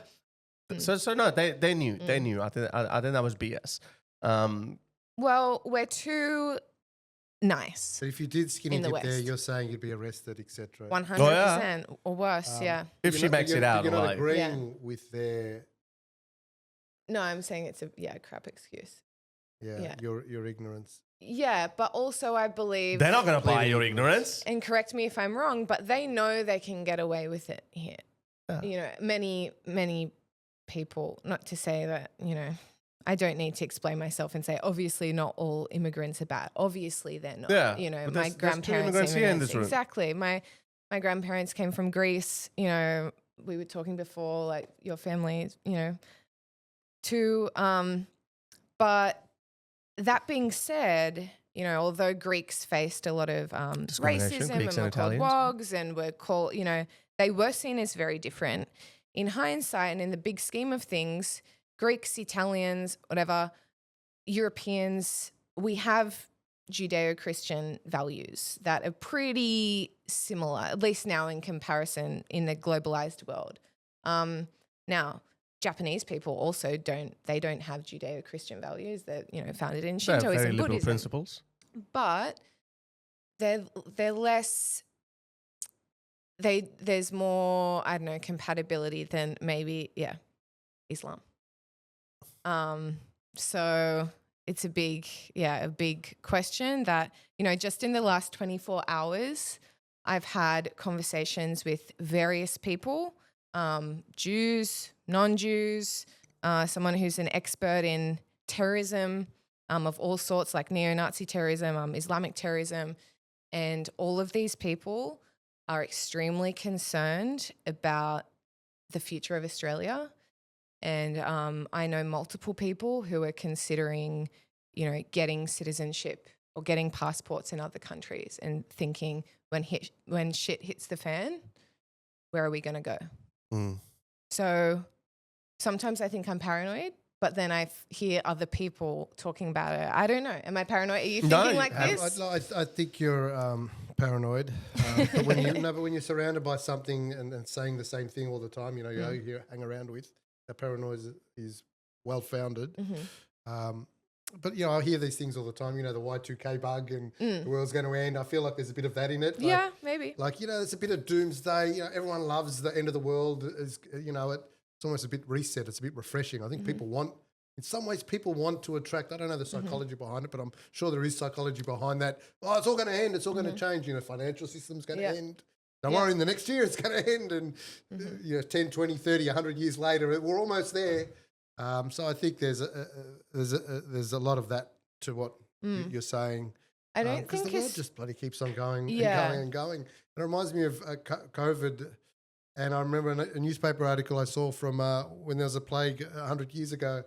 So no, they knew. They knew. I think that was BS.
Well, we're too nice.
But if you did skinny
In the
dip there,
West.
you're saying you'd be arrested, etc.
100% or worse, yeah.
If she makes it out
you're not
alive.
agreeing with their
No, I'm saying it's a crap excuse. Yeah.
your ignorance.
Yeah, but also I believe,
They're not going to buy your ignorance.
and correct me if I'm wrong, but they know they can get away with it here.
Yeah.
You know, many people, not to say that, you know, I don't need to explain myself and say, obviously not all immigrants are bad. Obviously they're not.
Yeah,
You know,
but
my
there's two
grandparents.
immigrants here in this room.
Exactly. My grandparents came from Greece. You know, we were talking before, like your family, you know, too. But that being said, you know, although Greeks faced a lot of
Discrimination,
racism
Greeks
and were
and
called
Italians.
wogs and were called, you know, they were seen as very different. In hindsight and in the big scheme of things, Greeks, Italians, whatever, Europeans, we have Judeo-Christian values that are pretty similar, at least now in comparison in the globalized world. Now, Japanese people also don't have Judeo-Christian values. They're, you know, founded in
They have
Shintoism,
very liberal
Buddhism.
principles.
But they're less. There's more, I don't know, compatibility than maybe Islam. So it's a big question that, you know, just in the last 24 hours, I've had conversations with various people, Jews, non-Jews, someone who's an expert in terrorism of all sorts, like neo-Nazi terrorism, Islamic terrorism, and all of these people are extremely concerned about the future of Australia. And I know multiple people who are considering, you know, getting citizenship or getting passports in other countries and thinking when shit hits the fan, where are we going to go?
Mm.
So sometimes I think I'm paranoid, but then I hear other people talking about it. I don't know. Am I paranoid? Are you thinking like this?
I think you're paranoid. But when you're surrounded by something and saying the same thing all the time, you know, you hang around with, that paranoia is well founded.
Mm-hmm.
But, you know, I hear these things all the time, you know, the Y2K bug and the world's going to end. I feel like there's a bit of that in it. Like,
Yeah, maybe.
Like, you know, there's a bit of doomsday. You know, everyone loves the end of the world. You know, it's almost a bit reset. It's a bit refreshing. I think people want, in some ways, people want to attract, I don't know the psychology behind it, but I'm sure there is psychology behind that. Oh, it's all going to end. It's all going to change. You know, financial system's going to end. Don't worry, in the next year it's going to end. And, you know, 10, 20, 30, 100 years later, we're almost there. So I think there's a lot of that to what you're saying.
I don't think
because the world just bloody keeps on going and going and going. It reminds me of COVID, and I remember a newspaper article I saw from when there was a plague 100 years ago,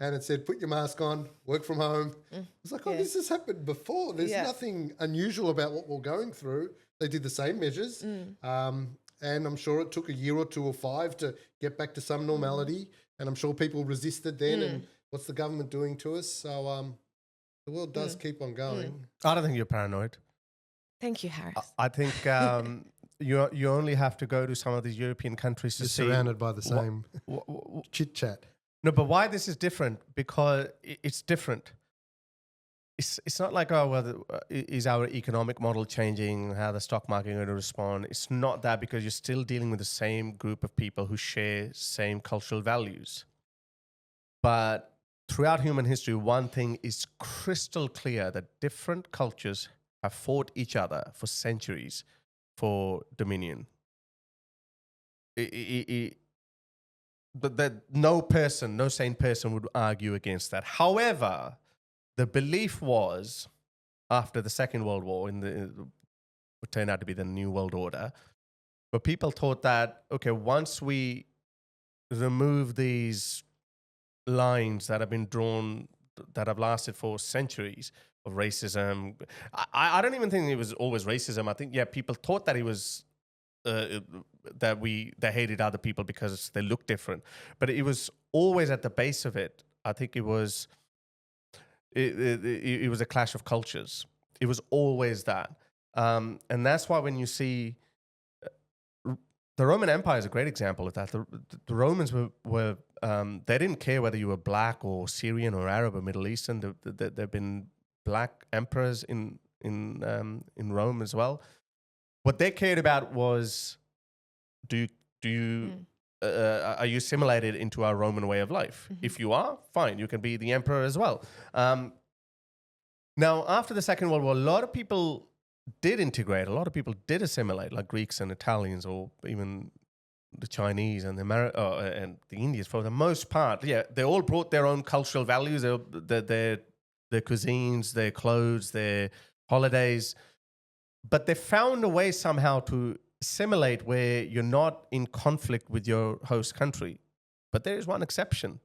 and it said, "Put your mask on, work from home." It's like, oh, this has happened before. There's nothing unusual about what we're going through. They did the same measures, and I'm sure it took a year or 2 or 5 to get back to some normality. And I'm sure people resisted then. And what's the government doing to us? So the world does keep on going.
I don't think you're paranoid.
Thank you, Harris.
I think you only have to go to some of these European countries to
You're
see.
surrounded by the same chit chat.
No, but why this is different? Because it's different. It's not like, oh, well, is our economic model changing? How the stock market going to respond? It's not that, because you're still dealing with the same group of people who share same cultural values. But throughout human history, one thing is crystal clear, that different cultures have fought each other for centuries for dominion. But that no sane person would argue against that. However, the belief was, after the Second World War, what turned out to be the New World Order, but people thought that, okay, once we remove these lines that have been drawn, that have lasted for centuries of racism. I don't even think it was always racism. I think, people thought that it was that they hated other people because they looked different. But it was always at the base of it. I think it was a clash of cultures. It was always that. And that's why when you see the Roman Empire is a great example of that. The Romans were they didn't care whether you were black or Syrian or Arab or Middle Eastern. There've been black emperors in Rome as well. What they cared about was, are you assimilated into our Roman way of life? Mm-hmm. If you are, fine, you can be the emperor as well. Now, after the Second World War, a lot of people did integrate. A lot of people did assimilate, like Greeks and Italians, or even the Chinese and and the Indians. For the most part, they all brought their own cultural values, their cuisines, their clothes, their holidays. But they found a way somehow to assimilate where you're not in conflict with your host country. But there is one exception,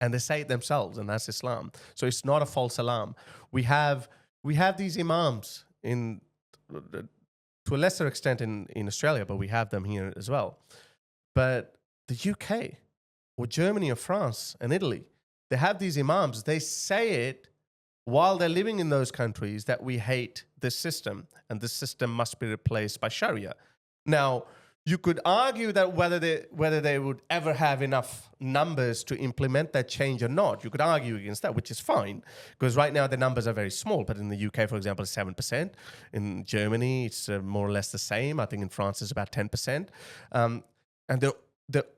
and they say it themselves, and that's Islam. So it's not a false alarm. We have these imams to a lesser extent in Australia, but we have them here as well. But the UK or Germany or France and Italy, they have these imams. They say it while they're living in those countries that we hate this system and this system must be replaced by Sharia. Now, you could argue that whether they would ever have enough numbers to implement that change or not. You could argue against that, which is fine, because right now the numbers are very small. But in the UK, for example, it's 7%. In Germany, it's more or less the same. I think in France, it's about 10%. And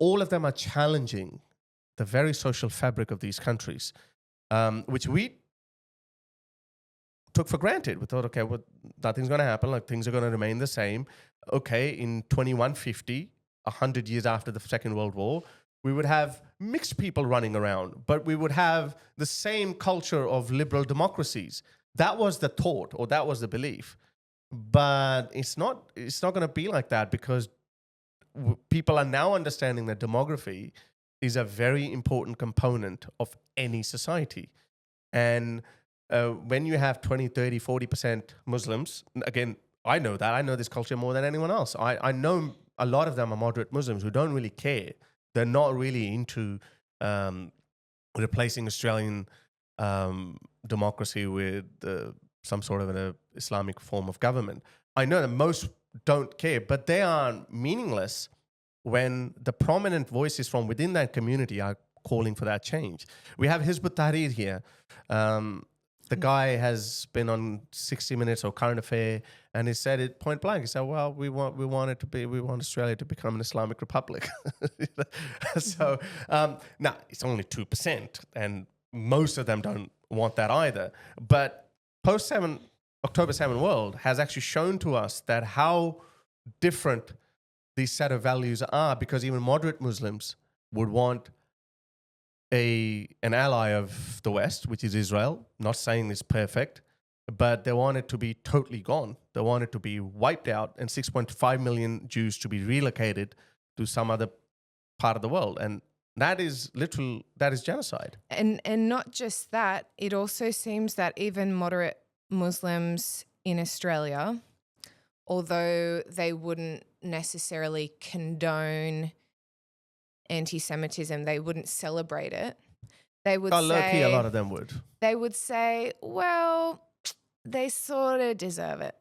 all of them are challenging the very social fabric of these countries, which we took for granted. We thought, okay, well, nothing's going to happen. Like, things are going to remain the same. Okay, in 2150, 100 years after the Second World War, we would have mixed people running around, but we would have the same culture of liberal democracies. That was the thought, or that was the belief. But it's not going to be like that, because people are now understanding that demography is a very important component of any society. And when you have 20, 30, 40% Muslims, again, I know that. I know this culture more than anyone else. I know a lot of them are moderate Muslims who don't really care. They're not really into replacing Australian democracy with some sort of an Islamic form of government. I know that most don't care, but they are meaningless when the prominent voices from within that community are calling for that change. We have Hizb ut-Tahrir here. The guy has been on 60 Minutes or Current Affair, and he said it point blank. He said, "Well, we want Australia to become an Islamic republic." So now it's only 2%, and most of them don't want that either. But October 7 world has actually shown to us that how different these set of values are, because even moderate Muslims would want an ally of the West, which is Israel. Not saying it's perfect, but they want it to be totally gone. They want it to be wiped out, and 6.5 million Jews to be relocated to some other part of the world. And that is genocide.
And not just that, it also seems that even moderate Muslims in Australia, although they wouldn't necessarily condone anti-Semitism, they wouldn't celebrate it. They would say,
low-key, a lot of them would.
They would say, well, they sort of deserve it,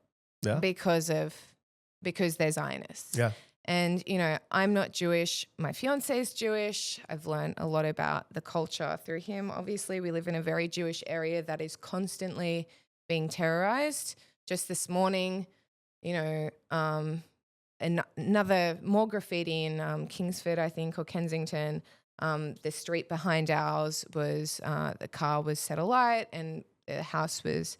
because they're Zionists.
Yeah.
And, I'm not Jewish. My fiance is Jewish. I've learned a lot about the culture through him. Obviously, we live in a very Jewish area that is constantly being terrorized. Just this morning, another more graffiti in Kingsford, I think, or Kensington. The street behind ours was the car was set alight, and the house was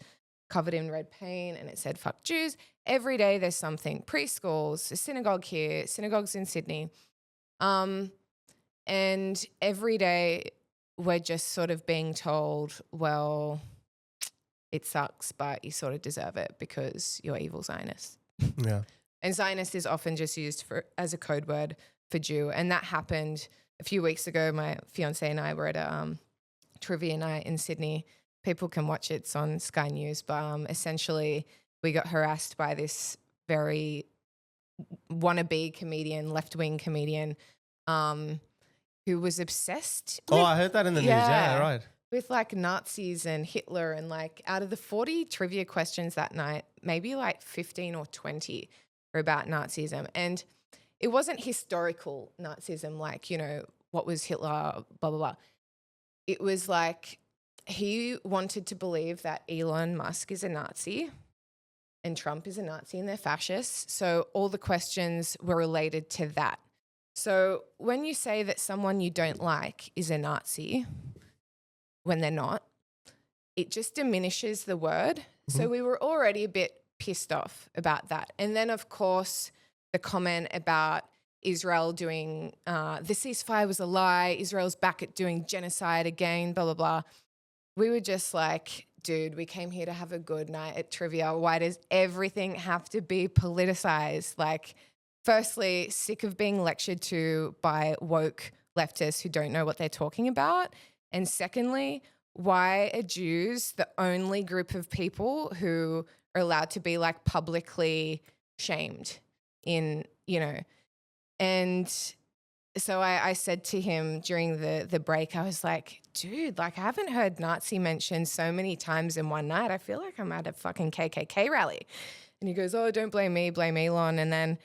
covered in red paint, and it said "fuck Jews." Every day there's something. Preschools, a synagogue here, synagogues in Sydney, and every day we're just sort of being told, well, it sucks, but you sort of deserve it because you're evil Zionists.
Yeah.
And Zionist is often just used as a code word for Jew. And that happened a few weeks ago. My fiance and I were at a trivia night in Sydney, people can watch it. It's on Sky News. But essentially, we got harassed by this very wannabe comedian, left-wing comedian, who was obsessed
Oh, I heard that in the news. Yeah, right.
with like Nazis and Hitler, and like out of the 40 trivia questions that night, maybe like 15 or 20 were about Nazism. And it wasn't historical Nazism, like, you know, what was Hitler, blah, blah, blah. It was like he wanted to believe that Elon Musk is a Nazi and Trump is a Nazi and they're fascists. So all the questions were related to that. So when you say that someone you don't like is a Nazi, when they're not, it just diminishes the word. Mm-hmm. So we were already a bit pissed off about that. And then, of course, the comment about Israel doing the ceasefire was a lie, Israel's back at doing genocide again, blah, blah, blah. We were just like, dude, we came here to have a good night at trivia. Why does everything have to be politicized? Like, firstly, sick of being lectured to by woke leftists who don't know what they're talking about. And secondly, why are Jews the only group of people who are allowed to be like publicly shamed in, you know? And so I said to him during the break, I was like, dude, like I haven't heard Nazi mentioned so many times in one night. I feel like I'm at a fucking KKK rally. And he goes, oh, don't blame me, blame Elon. And then,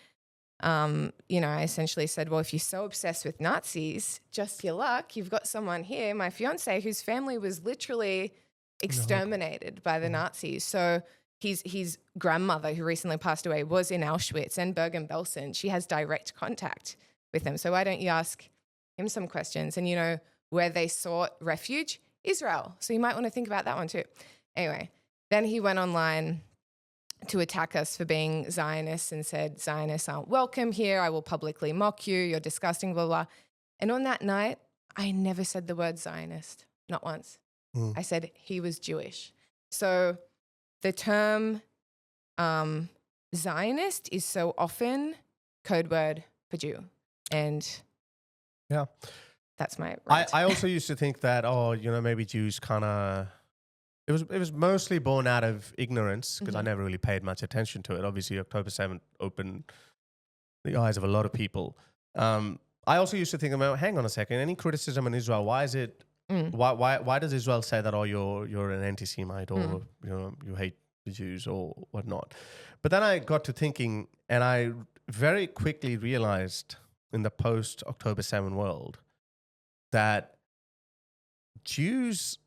you know, I essentially said, well, if you're so obsessed with Nazis, just your luck. You've got someone here, my fiance, whose family was literally exterminated by the Nazis. So his grandmother, who recently passed away, was in Auschwitz and Bergen-Belsen. She has direct contact with them. So why don't you ask him some questions? And, you know, where they sought refuge? Israel. So you might want to think about that one too. Anyway, then he went online to attack us for being Zionists and said, Zionists aren't welcome here. I will publicly mock you. You're disgusting, blah, blah. And on that night, I never said the word Zionist, not once. I said he was Jewish. So the term Zionist is so often code word for Jew. And
yeah,
that's my rant.
I also used to think that, oh, you know, maybe Jews kind of, it was mostly born out of ignorance because I never really paid much attention to it. Obviously, October 7th opened the eyes of a lot of people. I also used to think about, hang on a second, any criticism in Israel, why is it, why does Israel say that, oh, you're an anti-Semite or you know, you hate the Jews or whatnot? But then I got to thinking, and I very quickly realized in the post-October 7 world that Jews,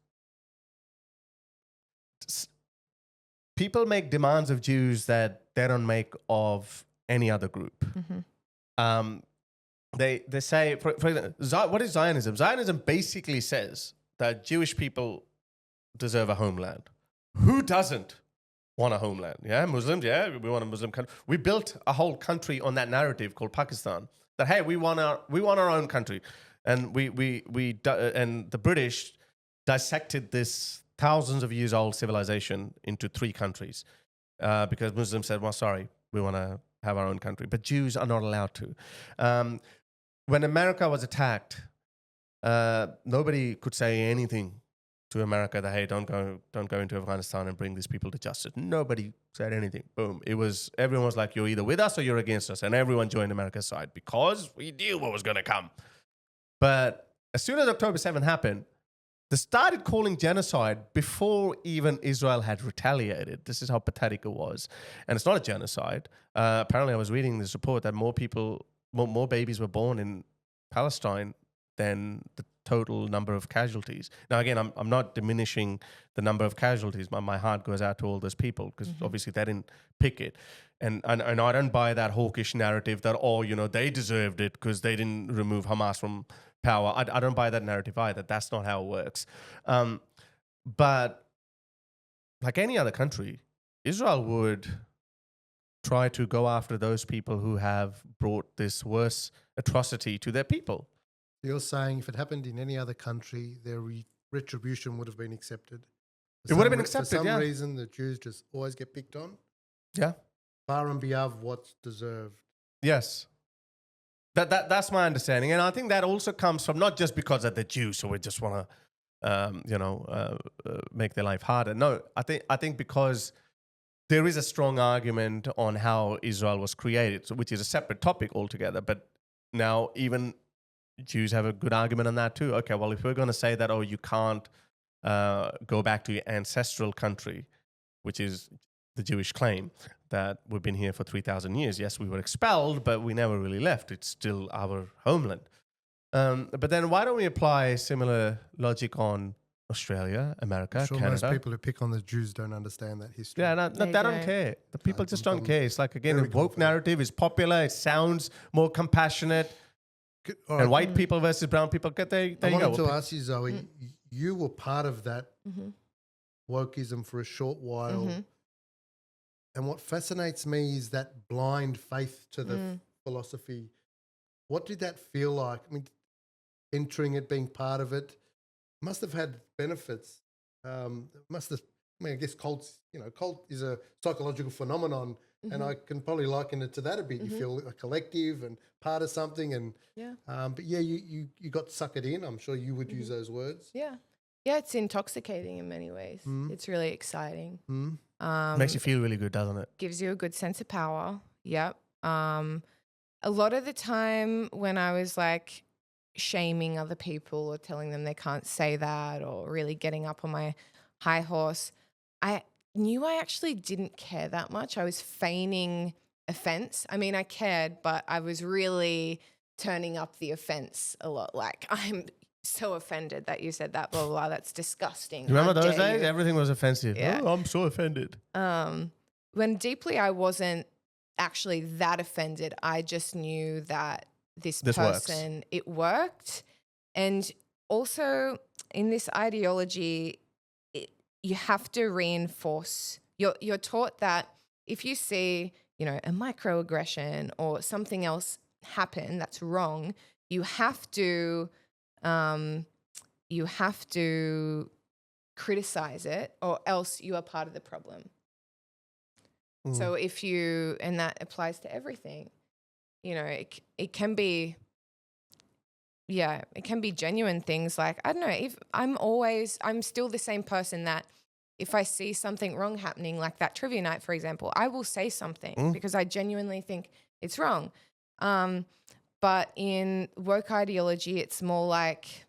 people make demands of Jews that they don't make of any other group. They say, for example, what is Zionism? Zionism basically says that Jewish people deserve a homeland. Who doesn't want a homeland? Yeah, Muslims, yeah, we want a Muslim country. We built a whole country on that narrative called Pakistan. That, hey, we want our own country. And and the British dissected this thousands of years old civilization into 3 countries because Muslims said, well, sorry, we want to have our own country. But Jews are not allowed to. When America was attacked, nobody could say anything to America that, hey, don't go into Afghanistan and bring these people to justice. Nobody said anything. Boom. Everyone was like, you're either with us or you're against us. And everyone joined America's side because we knew what was going to come. But as soon as October 7th happened, they started calling genocide before even Israel had retaliated. This is how pathetic it was. And it's not a genocide. Apparently, I was reading this report that more babies were born in Palestine than the total number of casualties. Now, again, I'm not diminishing the number of casualties. My heart goes out to all those people because obviously they didn't pick it. And I don't buy that hawkish narrative that, oh, you know, they deserved it because they didn't remove Hamas from power. I don't buy that narrative either. That's not how it works. But like any other country, Israel would try to go after those people who have brought this worse atrocity to their people.
You're saying if it happened in any other country, their retribution would have been accepted.
It would have been accepted,
For some reason, the Jews just always get picked on.
Yeah.
Far and beyond what's deserved.
Yes. That's my understanding. And I think that also comes from not just because of the Jews, so we just want to make their life harder. No, I think because there is a strong argument on how Israel was created, which is a separate topic altogether. But now even Jews have a good argument on that too. Okay, well, if we're going to say that, oh, you can't go back to your ancestral country, which is the Jewish claim that we've been here for 3,000 years. Yes, we were expelled, but we never really left. It's still our homeland. But then why don't we apply similar logic on Australia, America,
Sure,
Canada?
most people who pick on the Jews don't understand that history.
Yeah, no,
They
they don't
don't.
care. The people just don't
I'm
care. It's like, again, the
very
woke
confident.
narrative is popular. It sounds more compassionate.
All
And
right,
white people versus brown people, there you
I
go.
wanted to ask you, Zoe, you were part of that
Mm-hmm.
wokeism for a short while.
Mm-hmm.
And what fascinates me is that blind faith to the philosophy. What did that feel like? I mean, entering it, being part of it, must have had benefits. I guess cult is a psychological phenomenon, and I can probably liken it to that a bit. You feel a collective and part of something, and but yeah, you got suckered in. I'm sure you would use those words.
Yeah. Yeah, it's intoxicating in many ways. It's really exciting.
Makes you feel really good, doesn't it?
Gives you a good sense of power. Yep. A lot of the time when I was like shaming other people or telling them they can't say that or really getting up on my high horse, I knew I actually didn't care that much. I was feigning offense. I mean, I cared, but I was really turning up the offense a lot. Like, I'm so offended that you said that, blah, blah, blah. That's disgusting.
You remember
How
those
dare
days?
you?
Everything was offensive.
Yeah.
Oh, I'm so offended.
When deeply I wasn't actually that offended, I just knew that this
works.
person, it worked. And also in this ideology, you have to reinforce, you're taught that if you see, a microaggression or something else happen that's wrong, you have to criticize it, or else you are part of the problem. So and that applies to everything, it can be, it can be genuine things. Like, I don't know, if I'm still the same person that if I see something wrong happening, like that trivia night, for example, I will say something because I genuinely think it's wrong. But in woke ideology, it's more like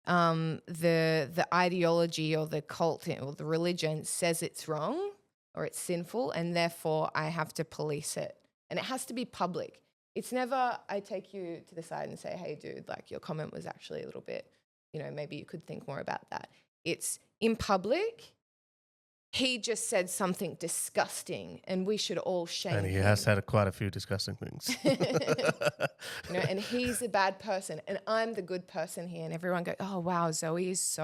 the ideology or the cult or the religion says it's wrong or it's sinful, and therefore I have to police it. And it has to be public. It's never I take you to the side and say, hey, dude, like your comment was actually a little bit, maybe you could think more about that. It's in public. He just said something disgusting and we should all shame him.
And he has had quite a few disgusting things.
And he's a bad person and I'm the good person here. And everyone go, oh, wow, Zoe is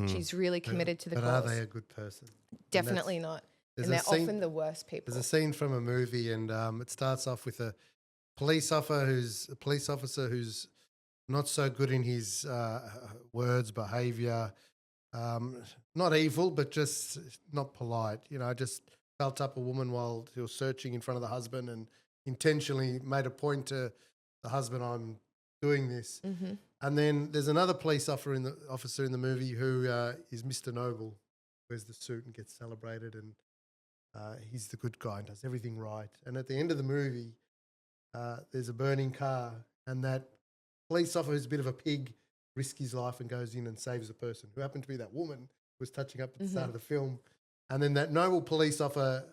she's really committed to the
but
cause.
are they a good person?
Definitely not. And
there's
they're
a scene-
often the worst people.
There's a scene from a movie, and it starts off with a police officer who's not so good in his words, behaviour. Not evil, but just not polite. Just felt up a woman while he was searching in front of the husband, and intentionally made a point to the husband, "I'm doing this."
Mm-hmm.
And then there's another police officer in the movie who is Mr. Noble, wears the suit and gets celebrated, and he's the good guy and does everything right. And at the end of the movie, there's a burning car, and that police officer who's a bit of a pig risks his life and goes in and saves the person, who happened to be that woman who was touching up at the start of the film. And then that noble police officer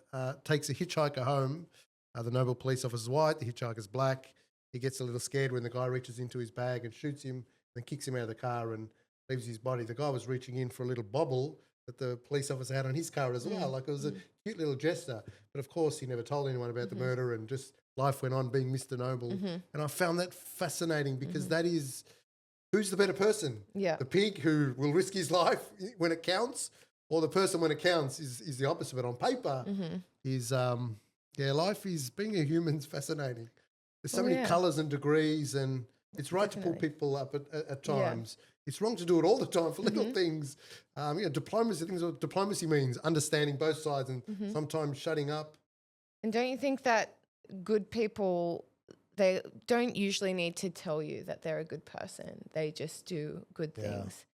takes a hitchhiker home. The noble police officer's white, the hitchhiker's black. He gets a little scared when the guy reaches into his bag and shoots him, then kicks him out of the car and leaves his body. The guy was reaching in for a little bobble that the police officer had on his car as well. Like, it was a cute little gesture. But of course, he never told anyone about the murder, and just life went on being Mr. Noble. And I found that fascinating because that is, who's the better person? Yeah. The pig who will risk his life when it counts, or the person when it counts is the opposite. But on paper, life is, being a human's fascinating. There's so many colours and degrees, and it's right to pull people up at times. It's wrong to do it all the time for little things. Diplomacy, things what diplomacy means, understanding both sides and sometimes shutting up.
And don't you think that good people, they don't usually need to tell you that they're a good person. They just do good things.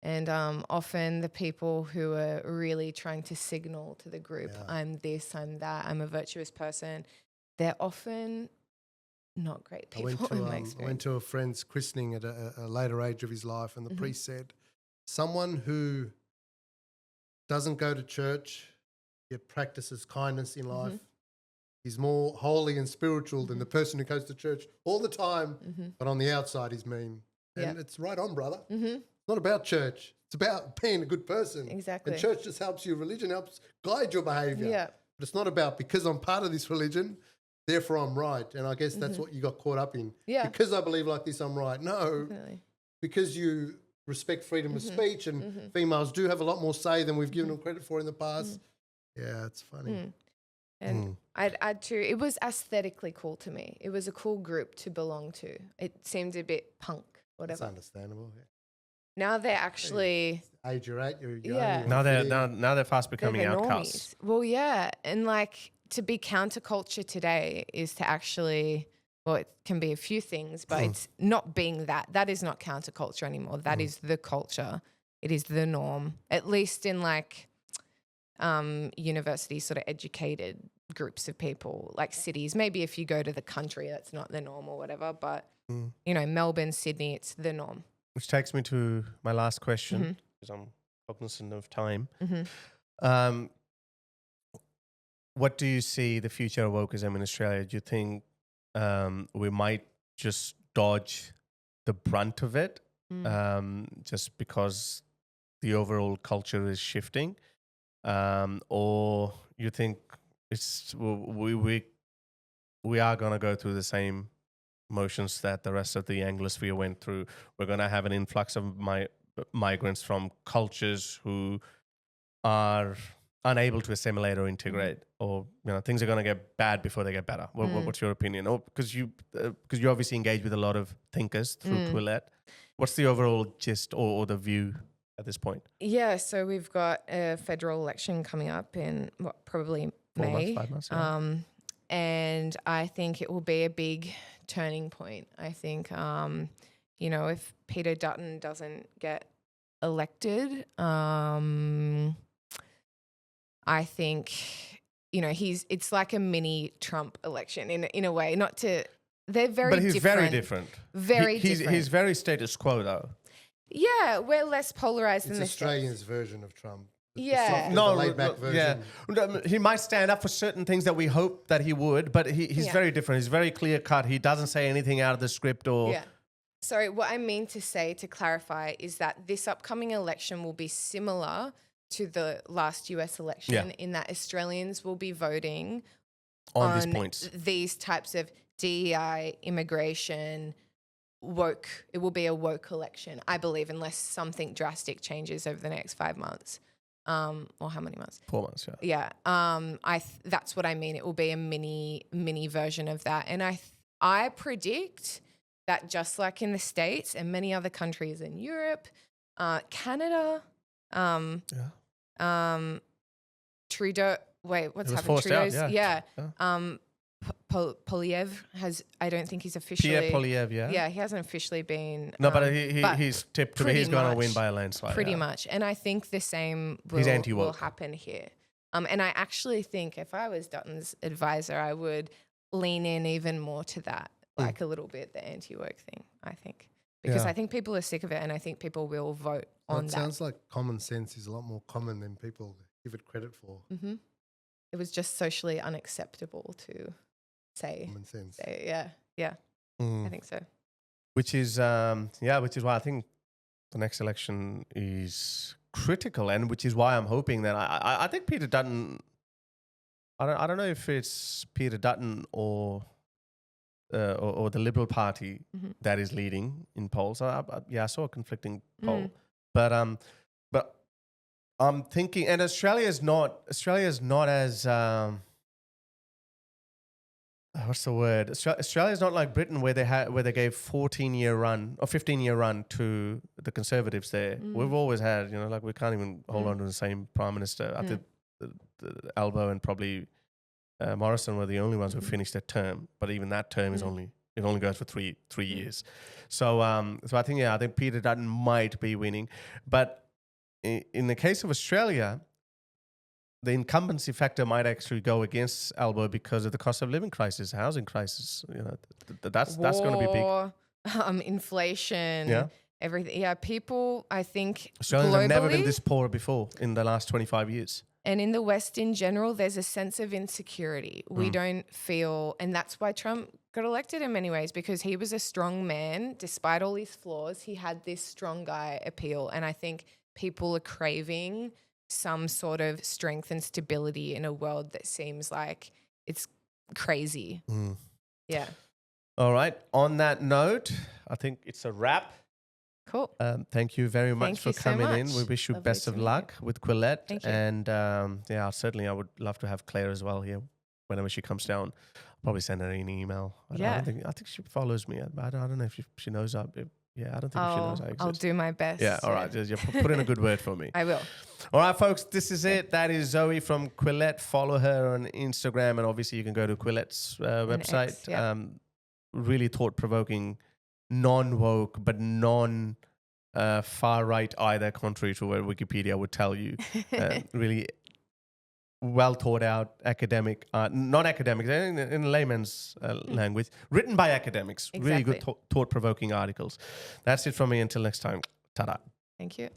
And often the people who are really trying to signal to the group, I'm this, I'm that, I'm a virtuous person, they're often not great people.
I went to a friend's christening at a later age of his life, and the priest said, someone who doesn't go to church yet practices kindness in life is more holy and spiritual than the person who goes to church all the time, but on the outside he's mean. And it's right on, brother. It's not about church. It's about being a good person.
Exactly.
And church just helps you. Religion helps guide your behaviour.
Yeah.
But it's not about because I'm part of this religion, therefore I'm right. And I guess that's what you got caught up in.
Yeah.
Because I believe like this, I'm right. No,
Definitely.
because you respect freedom of speech and females do have a lot more say than we've given them credit for in the past. Yeah, it's funny.
And I'd add too, it was aesthetically cool to me. It was a cool group to belong to. It seemed a bit punk,
That's
whatever.
understandable. Yeah.
Now they're actually
Age you're at, you're
Yeah.
young.
Now they're fast
they're
becoming
the
outcasts.
normies. Well, yeah, and like to be counterculture today is to actually, well, it can be a few things, but it's not being that. That is not counterculture anymore. That is the culture. It is the norm, at least in like university sort of educated groups of people, like cities. Maybe if you go to the country, that's not the norm or whatever. But you know, Melbourne, Sydney, it's the norm.
Which takes me to my last question, because I'm cognizant of time. What do you see the future of wokeism in Australia? Do you think we might just dodge the brunt of it just because the overall culture is shifting? Or you think we are going to go through the same motions that the rest of the Anglosphere went through? We're going to have an influx of migrants from cultures who are unable to assimilate or integrate, or things are going to get bad before they get better. What's your opinion? Or because you obviously engage with a lot of thinkers through Quillette. What's the overall gist or the view at this point?
Yeah, so we've got a federal election coming up in probably May.
5 months. Yeah.
And I think it will be a big turning point. I think, if Peter Dutton doesn't get elected, I think, it's like a mini Trump election in a way. They're very different.
But he's very different.
Different.
He's very status quo though.
Yeah, we're less polarized
It's
than the
Australia's version of Trump.
Yeah.
The laid-back version.
Yeah. He might stand up for certain things that we hope that he would, but he's very different. He's very clear cut. He doesn't say anything out of the script or.
Yeah. Sorry, what I mean to say, to clarify, is that this upcoming election will be similar to the last US election in that Australians will be voting
on these points.
These types of DEI, immigration, woke. It will be a woke election, I believe, unless something drastic changes over the next 5 months. Or how many months?
4 months, yeah.
Yeah. That's what I mean. It will be a mini version of that. And I predict that just like in the States and many other countries in Europe, Canada, Trudeau, wait, what's happened? Trudeau's, Polyev has, I don't think he's officially.
Pierre Polyev, yeah.
Yeah, he hasn't officially been.
No, but he's tipped to be he's going to win by a landslide.
Pretty much. And I think the same will happen here. And I actually think if I was Dutton's advisor, I would lean in even more to that, like a little bit, the anti-woke thing, I think. Because I think people are sick of it and I think people will vote on that.
It sounds like common sense is a lot more common than people give it credit for.
Mm-hmm. It was just socially unacceptable to say.
Common sense.
Yeah. I think so.
Which is why I think the next election is critical, and which is why I'm hoping that I think Peter Dutton. I don't know if it's Peter Dutton or the Liberal Party that is leading in polls. I saw a conflicting poll, but I'm thinking, and Australia's not as what's the word? Australia's not like Britain where they gave 14-year run or 15-year run to the Conservatives there. We've always had, we can't even hold on to the same Prime Minister. I think the Albo and probably Morrison were the only ones who finished their term, but even that term is only It only goes for three years. So I think Peter Dutton might be winning. But in the case of Australia, the incumbency factor might actually go against Albo because of the cost of living crisis, housing crisis. You know, that's going to be big.
Inflation.
Yeah.
Everything. Yeah, people, I think,
Australians
globally,
have never been this poor before in the last 25 years.
and in the West in general, there's a sense of insecurity. We don't feel, and that's why Trump got elected in many ways, because he was a strong man. Despite all his flaws, he had this strong guy appeal. And I think people are craving some sort of strength and stability in a world that seems like it's crazy. Yeah.
All right. On that note, I think it's a wrap.
Cool.
Thank you very much
Thank
for
you so
coming in.
much.
We wish you
Lovely
best
to
of
meet
luck with Quillette.
Thank you.
And I would love to have Claire as well here whenever she comes down. I'll probably send her an email. I think she follows me. I don't know if she knows. I don't think she knows I exist.
I'll do my best.
Yeah, all right. Just put in a good word for me.
I will.
All right, folks, this is it. That is Zoe from Quillette. Follow her on Instagram, and obviously you can go to Quillette's website.
X, yeah.
Really thought-provoking, non-woke, but far-right either, contrary to what Wikipedia would tell you. Really well thought out academic, not academic, in layman's language, written by academics.
Exactly.
Really good thought-provoking articles. That's it from me. Until next time. Ta-da.
Thank you.